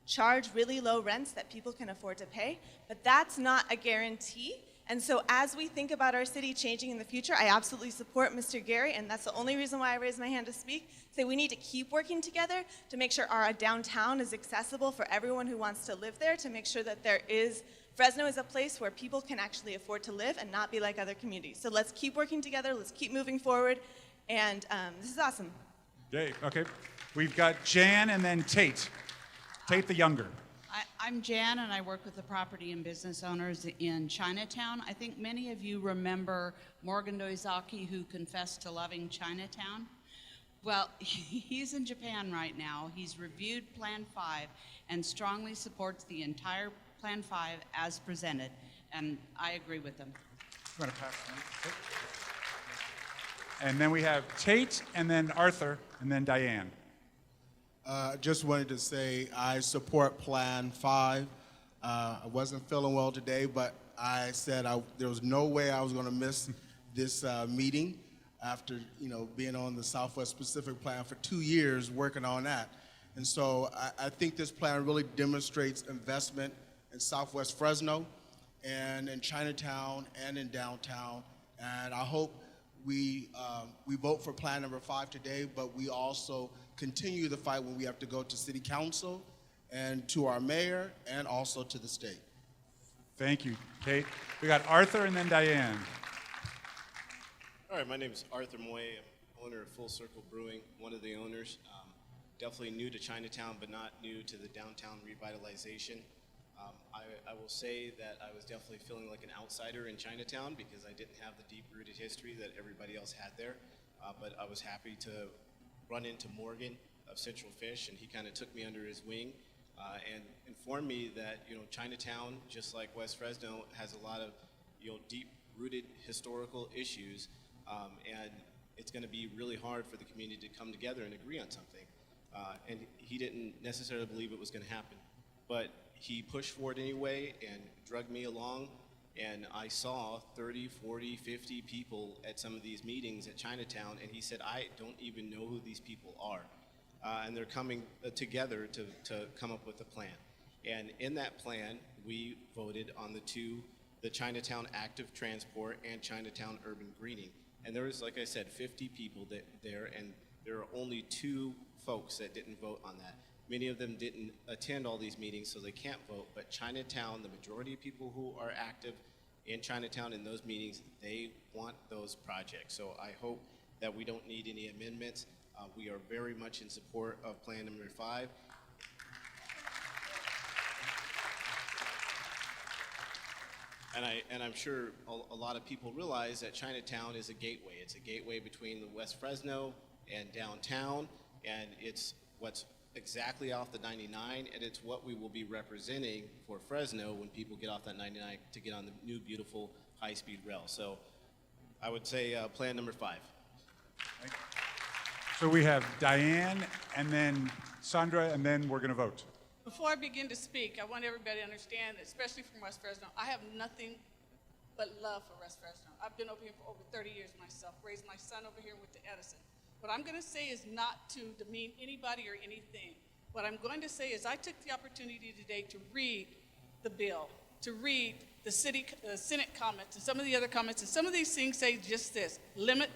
charge really low rents that people can afford to pay. But that's not a guarantee. And so as we think about our city changing in the future, I absolutely support Mr. Gary, and that's the only reason why I raised my hand to speak. So we need to keep working together to make sure our downtown is accessible for everyone who wants to live there, to make sure that Fresno is a place where people can actually afford to live and not be like other communities. So let's keep working together, let's keep moving forward, and this is awesome. Okay, we've got Jan and then Tate. Tate the younger. I'm Jan, and I work with the property and business owners in Chinatown. I think many of you remember Morgan Doizaki, who confessed to loving Chinatown. Well, he's in Japan right now. He's reviewed Plan 5 and strongly supports the entire Plan 5 as presented, and I agree with him. You want to pass them? And then we have Tate, and then Arthur, and then Diane. Just wanted to say I support Plan 5. I wasn't feeling well today, but I said there was no way I was going to miss this meeting after being on the Southwest Pacific Plan for 2 years working on that. And so I think this plan really demonstrates investment in Southwest Fresno and in Chinatown and in downtown. And I hope we vote for Plan number 5 today, but we also continue the fight when we have to go to City Council and to our mayor and also to the state. Thank you, Tate. We got Arthur and then Diane. All right, my name is Arthur Moy. I'm owner of Full Circle Brewing, one of the owners. Definitely new to Chinatown, but not new to the downtown revitalization. I will say that I was definitely feeling like an outsider in Chinatown because I didn't have the deep-rooted history that everybody else had there. But I was happy to run into Morgan of Central Fish, and he kind of took me under his wing and informed me that Chinatown, just like West Fresno, has a lot of deep-rooted historical issues, and it's going to be really hard for the community to come together and agree on something. And he didn't necessarily believe it was going to happen, but he pushed for it anyway and drugged me along. And I saw 30, 40, 50 people at some of these meetings at Chinatown, and he said, I don't even know who these people are. And they're coming together to come up with a plan. And in that plan, we voted on the Chinatown Active Transport and Chinatown Urban Greening. And there was, like I said, 50 people there, and there are only 2 folks that didn't vote on that. Many of them didn't attend all these meetings, so they can't vote. But Chinatown, the majority of people who are active in Chinatown in those meetings, they want those projects. So I hope that we don't need any amendments. We are very much in support of Plan number 5. And I'm sure a lot of people realize that Chinatown is a gateway. It's a gateway between the West Fresno and downtown, and it's what's exactly off the 99, and it's what we will be representing for Fresno when people get off that 99 to get on the new, beautiful high-speed rail. So I would say Plan number 5. So we have Diane, and then Sandra, and then we're going to vote. Before I begin to speak, I want everybody to understand that, especially from West Fresno, I have nothing but love for West Fresno. I've been over here for over 30 years myself, raised my son over here with the Edison. What I'm going to say is not to demean anybody or anything. What I'm going to say is I took the opportunity today to read the bill, to read the Senate comments and some of the other comments, and some of these things say just this: limit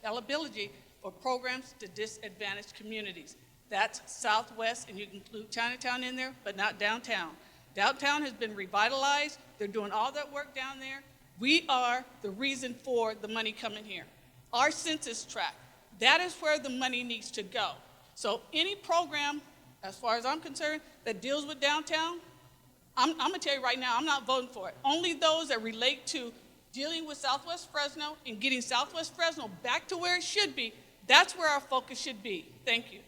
eligibility for programs to disadvantaged communities. That's Southwest, and you can include Chinatown in there, but not downtown. Downtown has been revitalized. They're doing all that work down there. We are the reason for the money coming here. Our census tract, that is where the money needs to go. So any program, as far as I'm concerned, that deals with downtown, I'm going to tell you right now, I'm not voting for it. Only those that relate to dealing with Southwest Fresno and getting Southwest Fresno back to where it should be, that's where our focus should be. Thank you.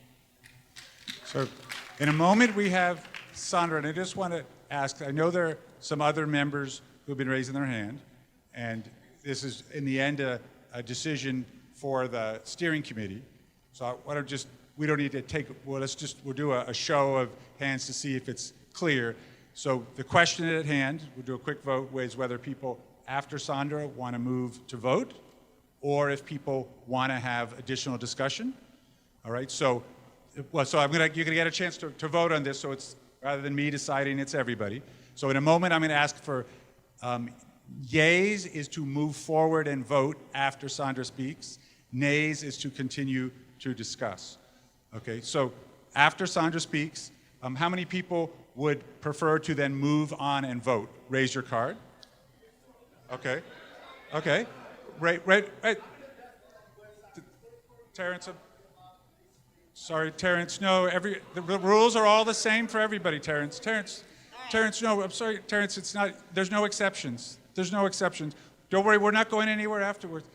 So in a moment, we have Sandra, and I just want to ask, I know there are some other members who have been raising their hand, and this is, in the end, a decision for the steering committee. So I want to just, we don't need to take, we'll do a show of hands to see if it's clear. So the question at hand, we'll do a quick vote, is whether people after Sandra want to move to vote, or if people want to have additional discussion. All right, so you're gonna get a chance to vote on this, so it's, rather than me deciding, it's everybody. So in a moment, I'm gonna ask for yays is to move forward and vote after Sandra speaks. Nays is to continue to discuss. Okay, so after Sandra speaks, how many people would prefer to then move on and vote? Raise your card. Okay, okay. Right. Terrence, sorry, Terrence, no, the rules are all the same for everybody, Terrence. Terrence, no, I'm sorry, Terrence, it's not, there's no exceptions. There's no exceptions. Don't worry, we're not going anywhere afterwards.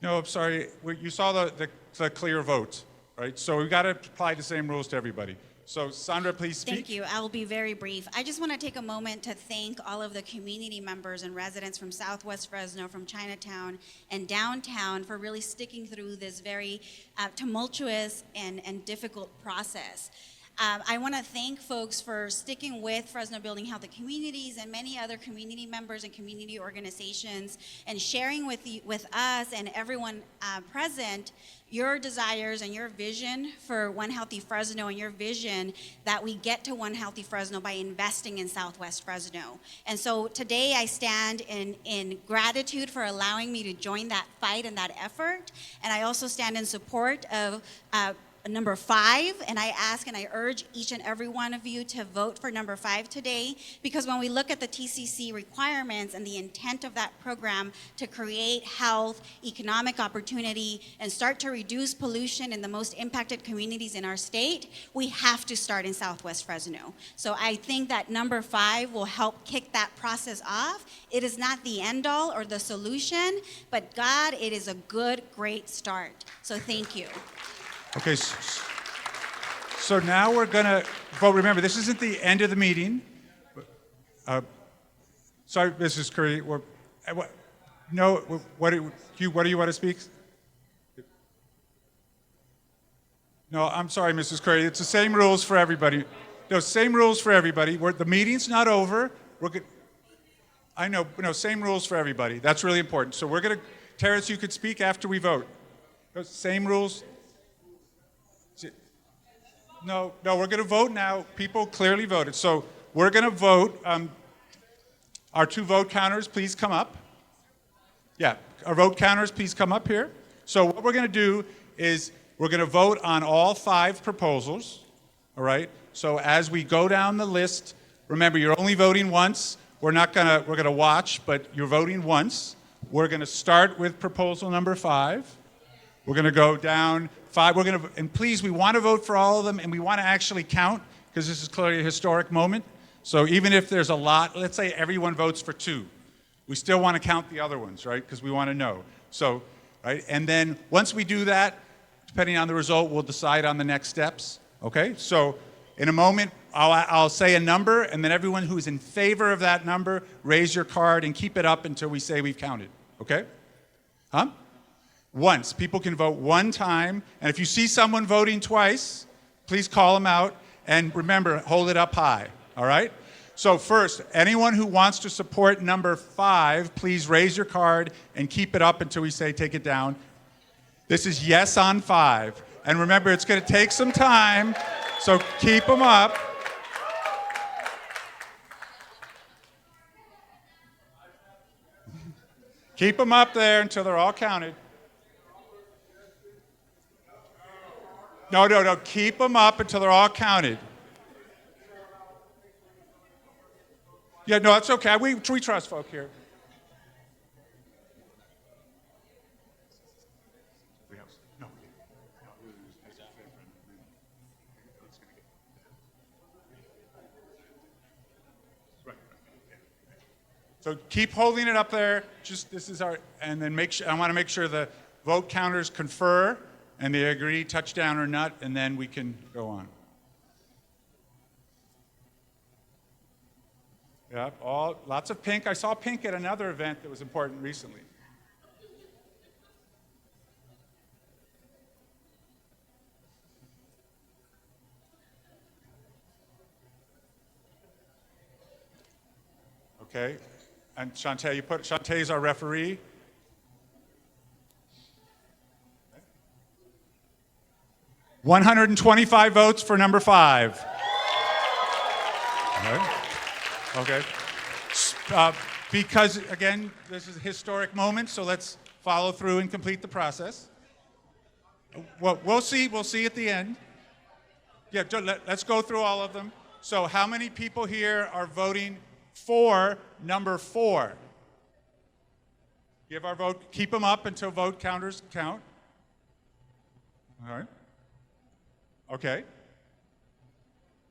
No, I'm sorry, you saw the clear vote, right? So we've got to apply the same rules to everybody. So Sandra, please speak. Thank you. I'll be very brief. I just want to take a moment to thank all of the community members and residents from Southwest Fresno, from Chinatown and downtown for really sticking through this very tumultuous and difficult process. I want to thank folks for sticking with Fresno Building Healthy Communities and many other community members and community organizations, and sharing with us and everyone present your desires and your vision for One Healthy Fresno, and your vision that we get to One Healthy Fresno by investing in Southwest Fresno. And so today I stand in gratitude for allowing me to join that fight and that effort. And I also stand in support of number 5, and I ask and I urge each and every one of you to vote for number 5 today, because when we look at the TCC requirements and the intent of that program to create health, economic opportunity, and start to reduce pollution in the most impacted communities in our state, we have to start in Southwest Fresno. So I think that number 5 will help kick that process off. It is not the end all or the solution, but God, it is a good, great start. So thank you. Okay, so now we're going to vote. Remember, this isn't the end of the meeting. Sorry, Mrs. Curry. What do you want to speak? No, I'm sorry, Mrs. Curry. It's the same rules for everybody. No, same rules for everybody. The meeting's not over. We're good. I know, no, same rules for everybody. That's really important. So we're going to, Terrence, you could speak after we vote. Same rules. No, we're going to vote now. People clearly voted. So we're going to vote. Our two vote counters, please come up. Yeah, our vote counters, please come up here. So what we're going to do is we're going to vote on all 5 proposals, all right? So as we go down the list, remember, you're only voting once. We're going to watch, but you're voting once. We're going to start with proposal number 5. We're going to go down 5. And please, we want to vote for all of them, and we want to actually count, because this is clearly a historic moment. So even if there's a lot, let's say everyone votes for 2. We still want to count the other ones, right? Because we want to know. So, right? And then once we do that, depending on the result, we'll decide on the next steps, okay? So in a moment, I'll say a number, and then everyone who's in favor of that number, raise your card and keep it up until we say we've counted, okay? Once. People can vote one time, and if you see someone voting twice, please call them out, and remember, hold it up high, all right? So first, anyone who wants to support number 5, please raise your card and keep it up until we say take it down. This is yes on 5. And remember, it's going to take some time, so keep them up. Keep them up there until they're all counted. No. Keep them up until they're all counted. Yeah, no, it's okay. We trust folk here. So keep holding it up there. And then I want to make sure the vote counters confer and they agree touchdown or not, and then we can go on. Yep, lots of pink. I saw pink at another event that was important recently. Okay, and Shantae, Shantae's our referee. Okay. 125 votes for number 5. All right. Okay. Because, again, this is a historic moment, so let's follow through and complete the process. Well, we'll see at the end. Yeah, let's go through all of them. So how many people here are voting for number 4? Give our vote, keep them up until vote counters count. All right. Okay.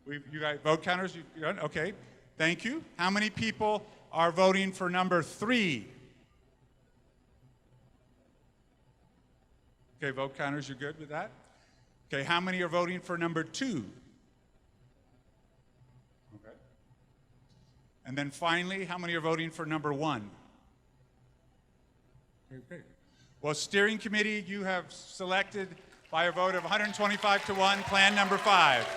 You got vote counters, you done? Okay. Thank you. How many people are voting for number 3? Okay, vote counters, you're good with that? Okay, how many are voting for number 2? Okay. And then finally, how many are voting for number 1? Okay. Well, steering committee, you have selected by a vote of 125 to 1, plan number 5.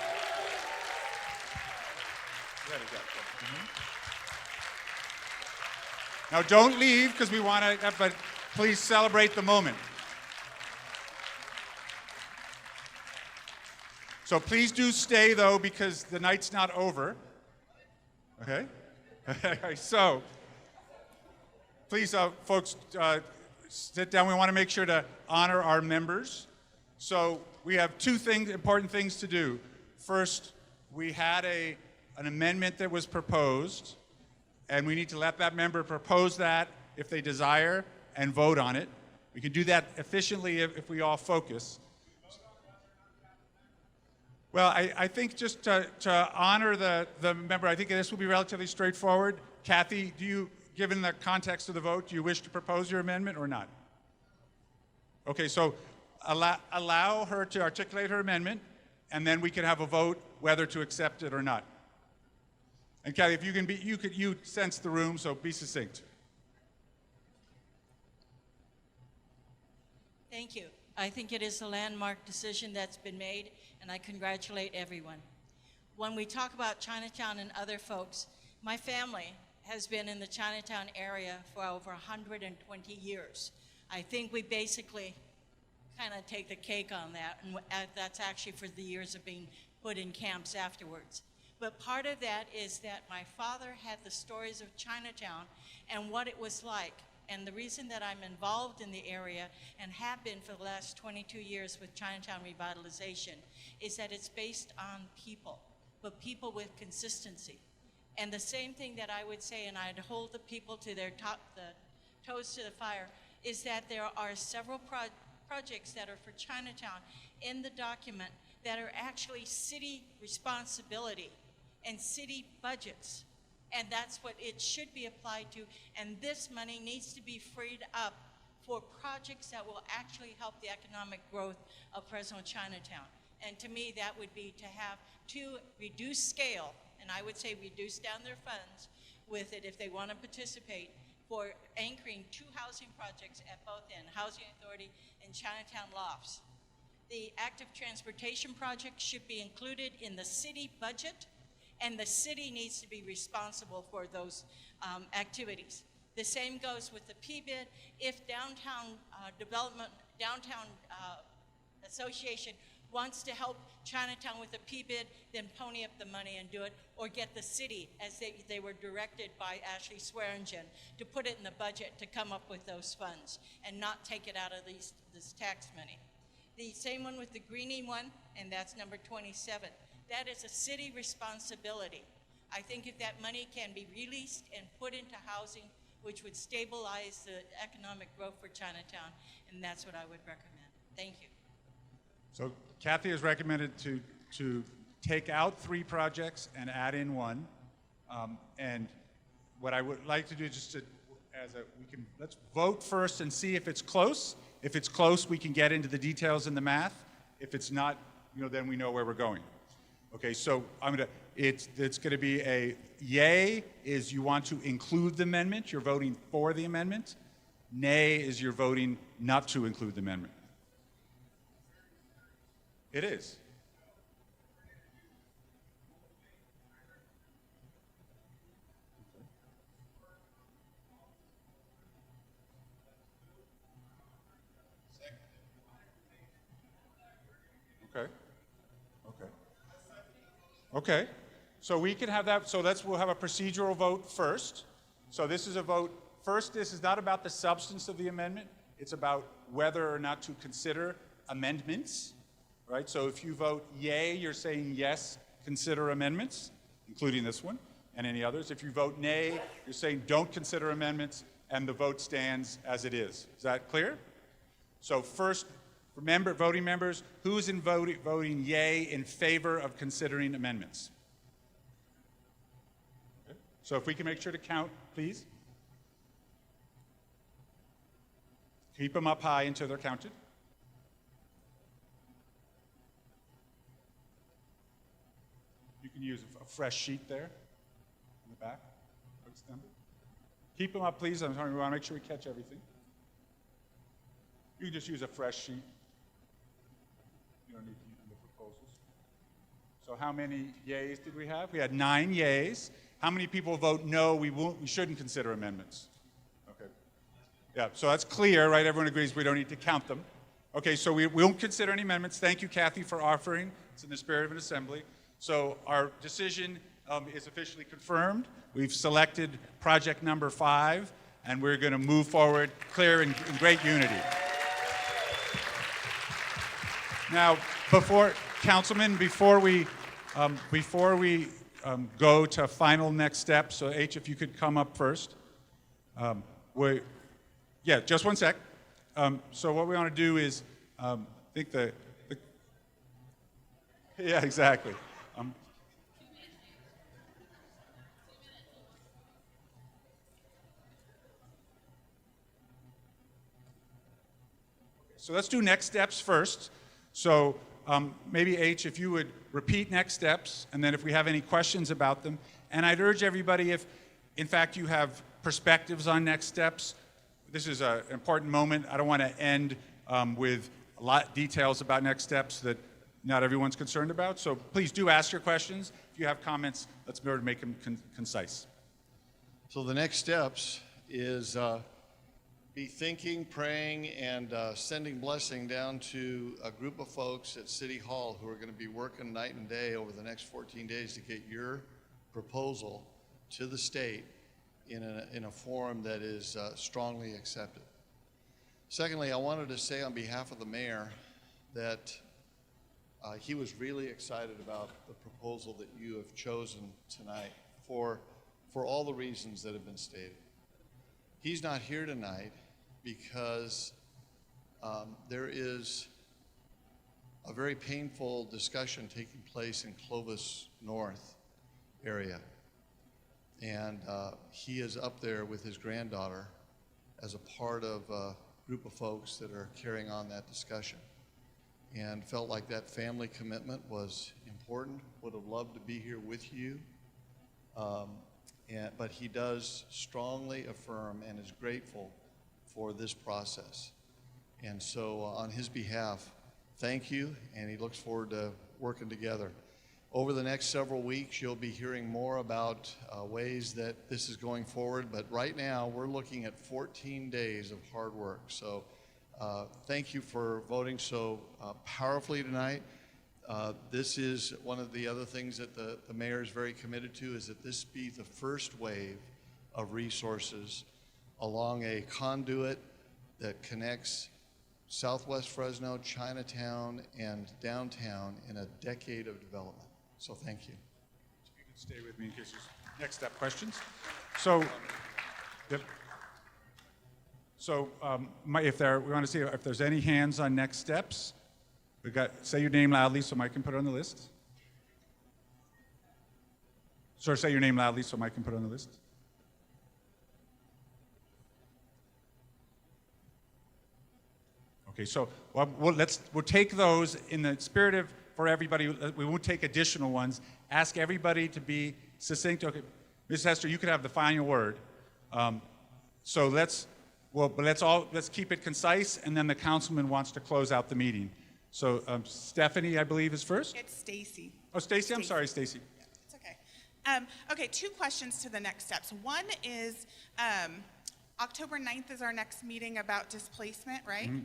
Now, don't leave because we want to, but please celebrate the moment. So please do stay, though, because the night's not over. Okay? So, please, folks, sit down. We want to make sure to honor our members. So we have 2 important things to do. First, we had an amendment that was proposed, and we need to let that member propose that if they desire and vote on it. We can do that efficiently if we all focus. Well, I think just to honor the member, I think this will be relatively straightforward. Kathy, given the context of the vote, do you wish to propose your amendment or not? Okay, so allow her to articulate her amendment, and then we can have a vote whether to accept it or not. And Kathy, if you can you sense the room, so be succinct. Thank you. I think it is a landmark decision that's been made, and I congratulate everyone. when we talk about Chinatown and other folks, my family has been in the Chinatown area for over 120 years. I think we basically kind of take the cake on that, and that's actually for the years of being put in camps afterwards. But part of that is that my father had the stories of Chinatown and what it was like. And the reason that I'm involved in the area and have been for the last 22 years with Chinatown revitalization is that it's based on people, but people with consistency. And the same thing that I would say, and I'd hold the people to their toes to the fire, is that there are several projects that are for Chinatown in the document that are actually city responsibility and city budgets. And that's what it should be applied to. And this money needs to be freed up for projects that will actually help the economic growth of Fresno Chinatown. And to me, that would be to reduce scale, and I would say reduce down their funds with it if they want to participate, for anchoring 2 housing projects at both ends, Housing Authority and Chinatown Lofts. The active transportation project should be included in the city budget, and the city needs to be responsible for those activities. The same goes with the PBID. If downtown association wants to help Chinatown with the PBID, then pony up the money and do it, or get the city, as they were directed by Ashley Swearingen, to put it in the budget to come up with those funds and not take it out of this tax money. The same one with the greening one, and that's number 27. That is a city responsibility. I think if that money can be released and put into housing, which would stabilize the economic growth for Chinatown, and that's what I would recommend. Thank you. So Kathy has recommended to take out 3 projects and add in 1. And what I would like to do let's vote first and see if it's close. If it's close, we can get into the details and the math. If it's not, then we know where we're going. Okay, so it's gonna be a yay is you want to include the amendment, you're voting for the amendment. Nay is you're voting not to include the amendment. It is. Okay. Okay. Okay. So we can have that. So we'll have a procedural vote first. So this is a vote. First, this is not about the substance of the amendment. It's about whether or not to consider amendments. Right? So if you vote yay, you're saying yes, consider amendments, including this one and any others. If you vote nay, you're saying don't consider amendments, and the vote stands as it is. Is that clear? So first, remember, voting members, who's voting yay in favor of considering amendments? Okay. So if we can make sure to count, please. Keep them up high until they're counted. You can use a fresh sheet there in the back. Extended. Keep them up, please. I'm sorry, we want to make sure we catch everything. You can just use a fresh sheet. You don't need to use the proposals. So how many yays did we have? We had 9 yays. How many people vote no, we shouldn't consider amendments? Okay. Yeah, so that's clear, right? Everyone agrees we don't need to count them. Okay, so we won't consider any amendments. Thank you, Kathy, for offering. It's in the spirit of an assembly. So our decision is officially confirmed. We've selected project number 5, and we're going to move forward clear in great unity. Now, Councilman, before we go to final next steps, so H, if you could come up first. Yeah, just one sec. So what we want to do is, yeah, exactly. So let's do next steps first. So maybe H, if you would repeat next steps, and then if we have any questions about them. And I'd urge everybody, if in fact you have perspectives on next steps, this is an important moment. I don't want to end with a lot of details about next steps that not everyone's concerned about. So please do ask your questions. If you have comments, let's be able to make them concise. So the next steps is be thinking, praying, and sending blessing down to a group of folks at City Hall who are going to be working night and day over the next 14 days to get your proposal to the state in a form that is strongly accepted. Secondly, I wanted to say on behalf of the mayor that he was really excited about the proposal that you have chosen tonight for all the reasons that have been stated. He's not here tonight because there is a very painful discussion taking place in Clovis North area. And he is up there with his granddaughter as a part of a group of folks that are carrying on that discussion, and felt like that family commitment was important, would have loved to be here with you. But he does strongly affirm and is grateful for this process. And so on his behalf, thank you, and he looks forward to working together. Over the next several weeks, you'll be hearing more about ways that this is going forward, but right now we're looking at 14 days of hard work. So thank you for voting so powerfully tonight. This is one of the other things that the mayor is very committed to, is that this be the first wave of resources along a conduit that connects Southwest Fresno, Chinatown, and downtown in a decade of development. So thank you. You can stay with me in case there's next step questions. So, yep. So we want to see if there's any hands on next steps. Say your name loudly so Mike can put it on the list. Sir, say your name loudly so Mike can put it on the list. Okay, so we'll take those in the spirit of, for everybody, we won't take additional ones. Ask everybody to be succinct. Okay, Ms. Hester, you could have the final word. So let's keep it concise, and then the councilman wants to close out the meeting. So Stephanie, I believe, is first. It's Stacy. Oh, Stacy, I'm sorry, Stacy. It's okay. Okay, 2 questions to the next steps. One is October 9th is our next meeting about displacement, right? Mm-hmm.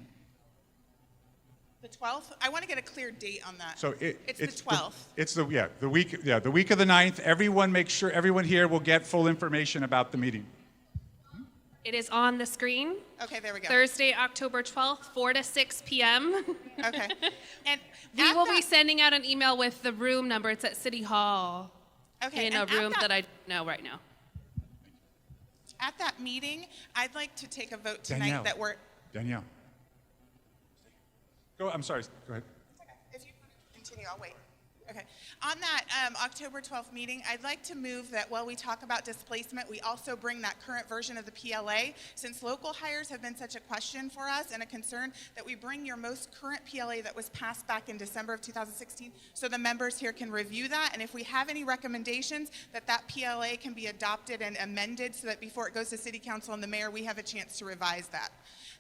The 12th? I want to get a clear date on that. So it's the 12th. The week of the 9th. Everyone here will get full information about the meeting. It is on the screen. Okay, there we go. Thursday, October 12th, 4 to 6 p.m. Okay. And we will be sending out an email with the room number. It's at City Hall. Okay. In a room that I don't know right now. At that meeting, I'd like to take a vote tonight Danielle. I'm sorry. Go ahead. Okay. If you want to continue, I'll wait. Okay. On that October 12th meeting, I'd like to move that while we talk about displacement, we also bring that current version of the PLA. Since local hires have been such a question for us and a concern, that we bring your most current PLA that was passed back in December of 2016 so the members here can review that. And if we have any recommendations, that PLA can be adopted and amended so that before it goes to City Council and the mayor, we have a chance to revise that.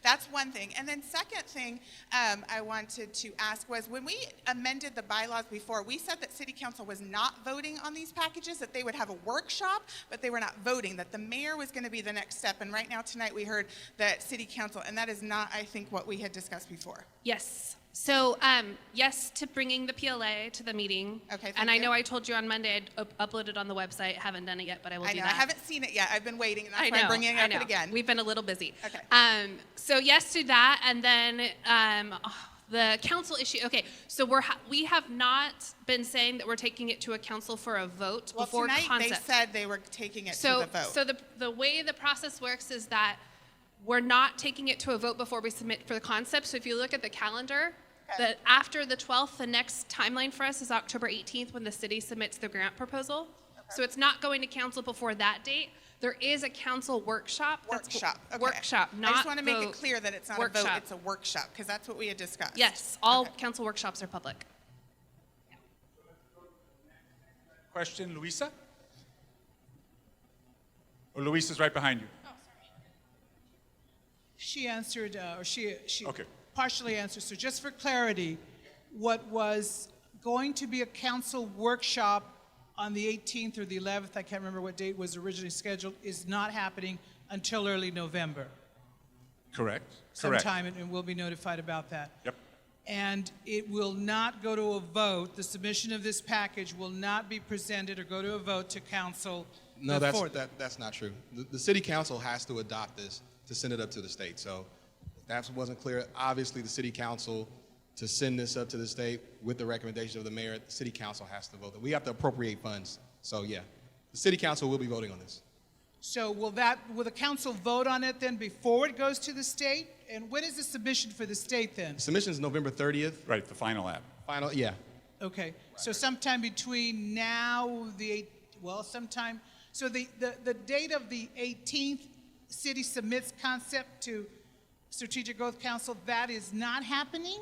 That's one thing. And then second thing I wanted to ask was, when we amended the bylaws before, we said that City Council was not voting on these packages, that they would have a workshop, but they were not voting, that the mayor was going to be the next step. And right now tonight we heard that City Council, and that is not, I think, what we had discussed before. Yes. So, yes to bringing the PLA to the meeting. Okay, and I know I told you on Monday I'd upload it on the website. Haven't done it yet, but I will do that. I haven't seen it yet. I've been waiting, and that's why I'm bringing it up again. We've been a little busy. Okay. So yes to that, and then the council issue. Okay, so we have not been saying that we're taking it to a council for a vote before tonight concept. they said they were taking it to the vote. So the way the process works is that we're not taking it to a vote before we submit for the concept. So if you look at the calendar, after the 12th, the next timeline for us is October 18th when the city submits the grant proposal. Okay. So it's not going to council before that date. There is a council workshop. Workshop. Okay. Workshop, not I just want to make vote. it clear that it's not a vote, it's a workshop, because that's what we had discussed. Yes, all council workshops are public. Question, Luisa? Or Luisa's right behind you. Oh, sorry. She answered, or she okay. partially answered. So just for clarity, what was going to be a council workshop on the 18th or the 11th, I can't remember what date was originally scheduled, is not happening until early November. Correct. Sometime, and we'll be notified about that. Yep. And it will not go to a vote. The submission of this package will not be presented or go to a vote to council. No, that's not true. The city council has to adopt this to send it up to the state. So if that wasn't clear, obviously the city council, to send this up to the state with the recommendation of the mayor, the city council has to vote. We have to appropriate funds. So yeah, the city council will be voting on this. So will the council vote on it then before it goes to the state? And when is the submission for the state then? Submission is November 30th. Right, the final app. Final, yeah. Okay, so sometime between now, sometime, so the date of the 18th, city submits concept to Strategic Growth Council, that is not happening?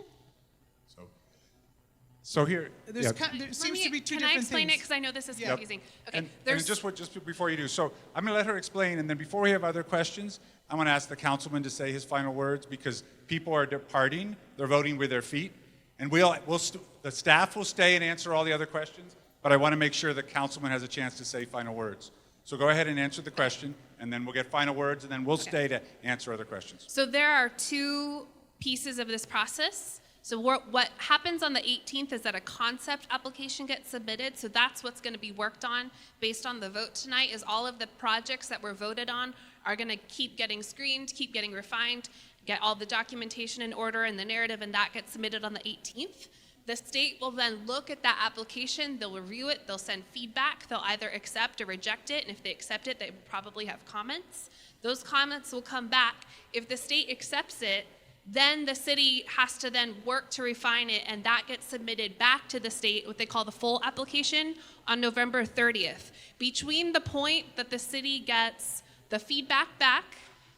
So here, There seems to be two different things. Can I explain it? Because I know this is confusing. Okay, and just before you do, so I'm going to let her explain, and then before we have other questions, I want to ask the councilman to say his final words, because people are departing, they're voting with their feet, and the staff will stay and answer all the other questions, but I want to make sure the councilman has a chance to say final words. So go ahead and answer the question, and then we'll get final words, and then we'll stay to answer other questions. So there are two pieces of this process. So what happens on the 18th is that a concept application gets submitted. So that's what's going to be worked on based on the vote tonight, is all of the projects that were voted on are going to keep getting screened, keep getting refined, get all the documentation in order and the narrative, and that gets submitted on the 18th. The state will then look at that application, they'll review it, they'll send feedback, they'll either accept or reject it, and if they accept it, they will probably have comments. Those comments will come back. If the state accepts it, then the city has to then work to refine it, and that gets submitted back to the state, what they call the full application, on November 30th. Between the point that the city gets the feedback back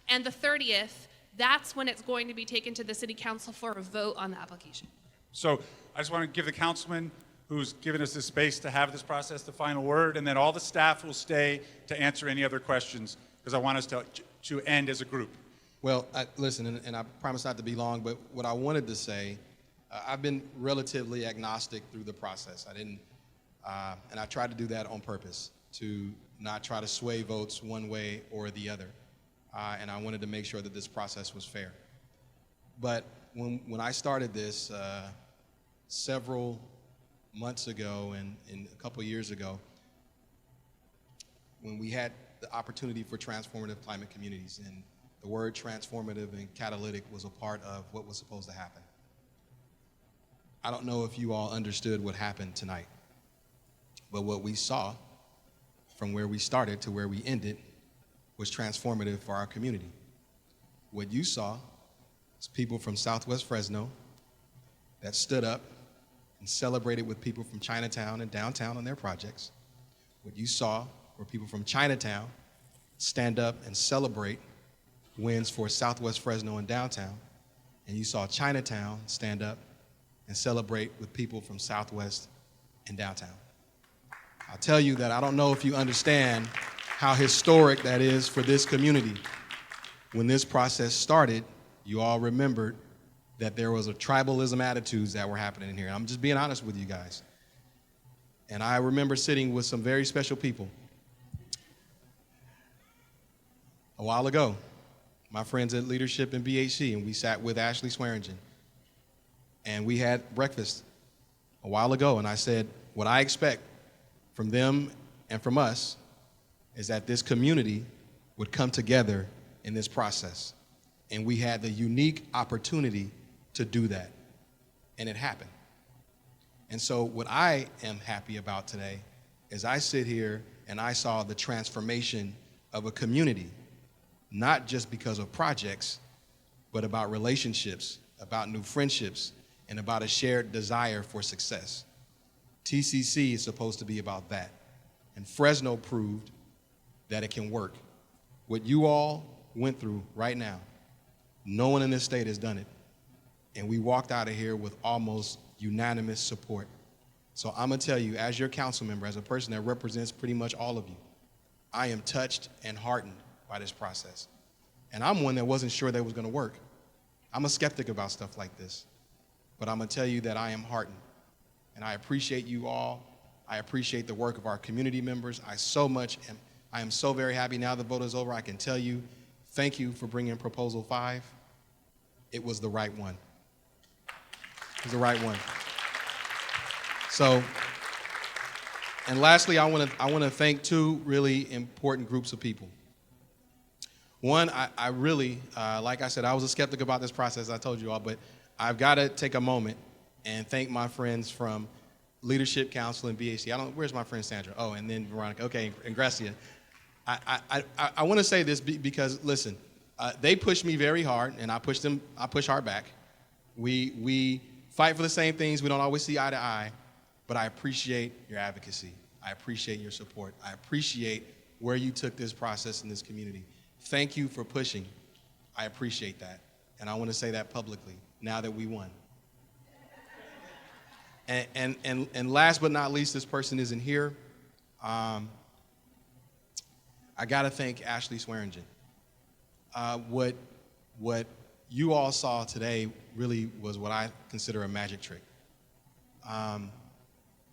and the 30th, that's when it's going to be taken to the city council for a vote on the application. So I just want to give the councilman who's given us this space to have this process the final word, and then all the staff will stay to answer any other questions, because I want us to end as a group. Well, listen, and I promise not to be long, but what I wanted to say, I've been relatively agnostic through the process. I didn't, and I tried to do that on purpose, to not try to sway votes one way or the other. And I wanted to make sure that this process was fair. But when I started this several months ago and a couple years ago, when we had the opportunity for transformative climate communities, and the word transformative and catalytic was a part of what was supposed to happen. I don't know if you all understood what happened tonight, but what we saw from where we started to where we ended was transformative for our community. What you saw was people from Southwest Fresno that stood up and celebrated with people from Chinatown and downtown on their projects. What you saw were people from Chinatown stand up and celebrate wins for Southwest Fresno and downtown. And you saw Chinatown stand up and celebrate with people from Southwest and downtown. I'll tell you that I don't know if you understand how historic that is for this community. When this process started, you all remembered that there was a tribalism attitudes that were happening in here. I'm just being honest with you guys. And I remember sitting with some very special people a while ago, my friends at Leadership in BHC, and we sat with Ashley Swearingen. And we had breakfast a while ago, and I said, what I expect from them and from us is that this community would come together in this process. And we had the unique opportunity to do that. And it happened. And so what I am happy about today is I sit here and I saw the transformation of a community, not just because of projects, but about relationships, about new friendships, and about a shared desire for success. TCC is supposed to be about that. And Fresno proved that it can work. What you all went through right now, no one in this state has done it. And we walked out of here with almost unanimous support. So I'm gonna tell you, as your council member, as a person that represents pretty much all of you, I am touched and heartened by this process. And I'm one that wasn't sure that it was gonna work. I'm a skeptic about stuff like this. but I'm going to tell you that I am heartened. And I appreciate you all. I appreciate the work of our community members. I am so very happy now the vote is over. I can tell you, thank you for bringing Proposal 5. It was the right one. It was the right one. So, and lastly, I want to thank two really important groups of people. One, I really, like I said, I was a skeptic about this process, I told you all, but I've got to take a moment and thank my friends from Leadership Council and BAC. Where's my friend Sandra? Oh, and then Veronica. Okay, and Gracia. I want to say this because, listen, they pushed me very hard, and I push hard back. We fight for the same things. We don't always see eye to eye, but I appreciate your advocacy. I appreciate your support. I appreciate where you took this process in this community. Thank you for pushing. I appreciate that. And I want to say that publicly now that we won. And last but not least, this person isn't here. I got to thank Ashley Swearingen. What you all saw today really was what I consider a magic trick.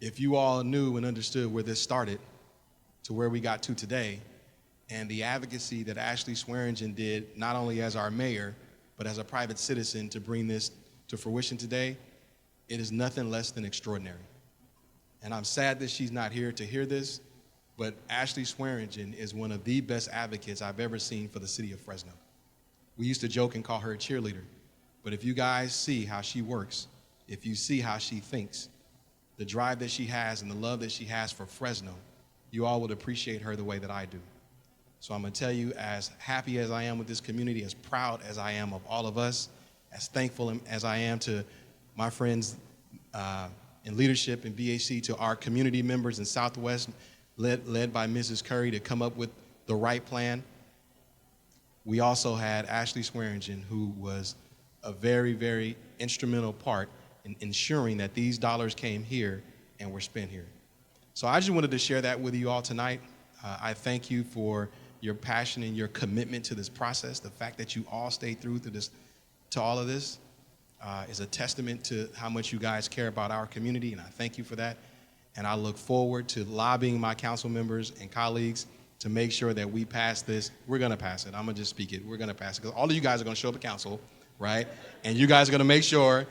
If you all knew and understood where this started to where we got to today, and the advocacy that Ashley Swearingen did, not only as our mayor, but as a private citizen to bring this to fruition today, it is nothing less than extraordinary. And I'm sad that she's not here to hear this, but Ashley Swearingen is one of the best advocates I've ever seen for the city of Fresno. We used to joke and call her a cheerleader, but if you guys see how she works, if you see how she thinks, the drive that she has and the love that she has for Fresno, you all would appreciate her the way that I do. So I'm going to tell you, as happy as I am with this community, as proud as I am of all of us, as thankful as I am to my friends in leadership and BAC, to our community members in Southwest, led by Mrs. Curry, to come up with the right plan. We also had Ashley Swearingen, who was a very, very instrumental part in ensuring that these dollars came here and were spent here. So I just wanted to share that with you all tonight. I thank you for your passion and your commitment to this process. The fact that you all stayed through to all of this is a testament to how much you guys care about our community, and I thank you for that. And I look forward to lobbying my council members and colleagues to make sure that we pass this. We're going to pass it. I'm going to just speak it. We're going to pass it. Because all of you guys are going to show up at council, right? And you guys are going to make sure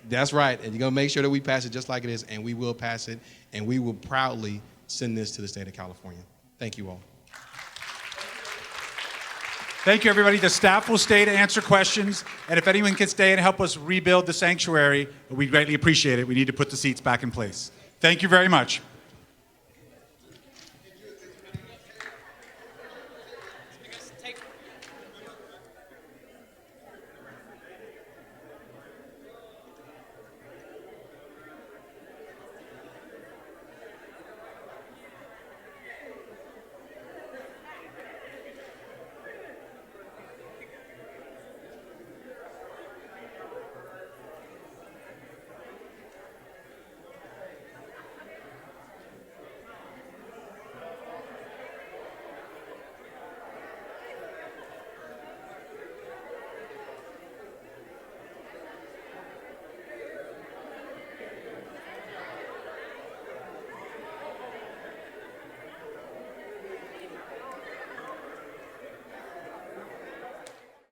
that's right. And you're going to make sure that we pass it just like it is, and we will pass it. And we will proudly send this to the state of California. Thank you all. Thank you, everybody. The staff will stay to answer questions, and if anyone can stay and help us rebuild the sanctuary, we greatly appreciate it. We need to put the seats back in place. Thank you very much.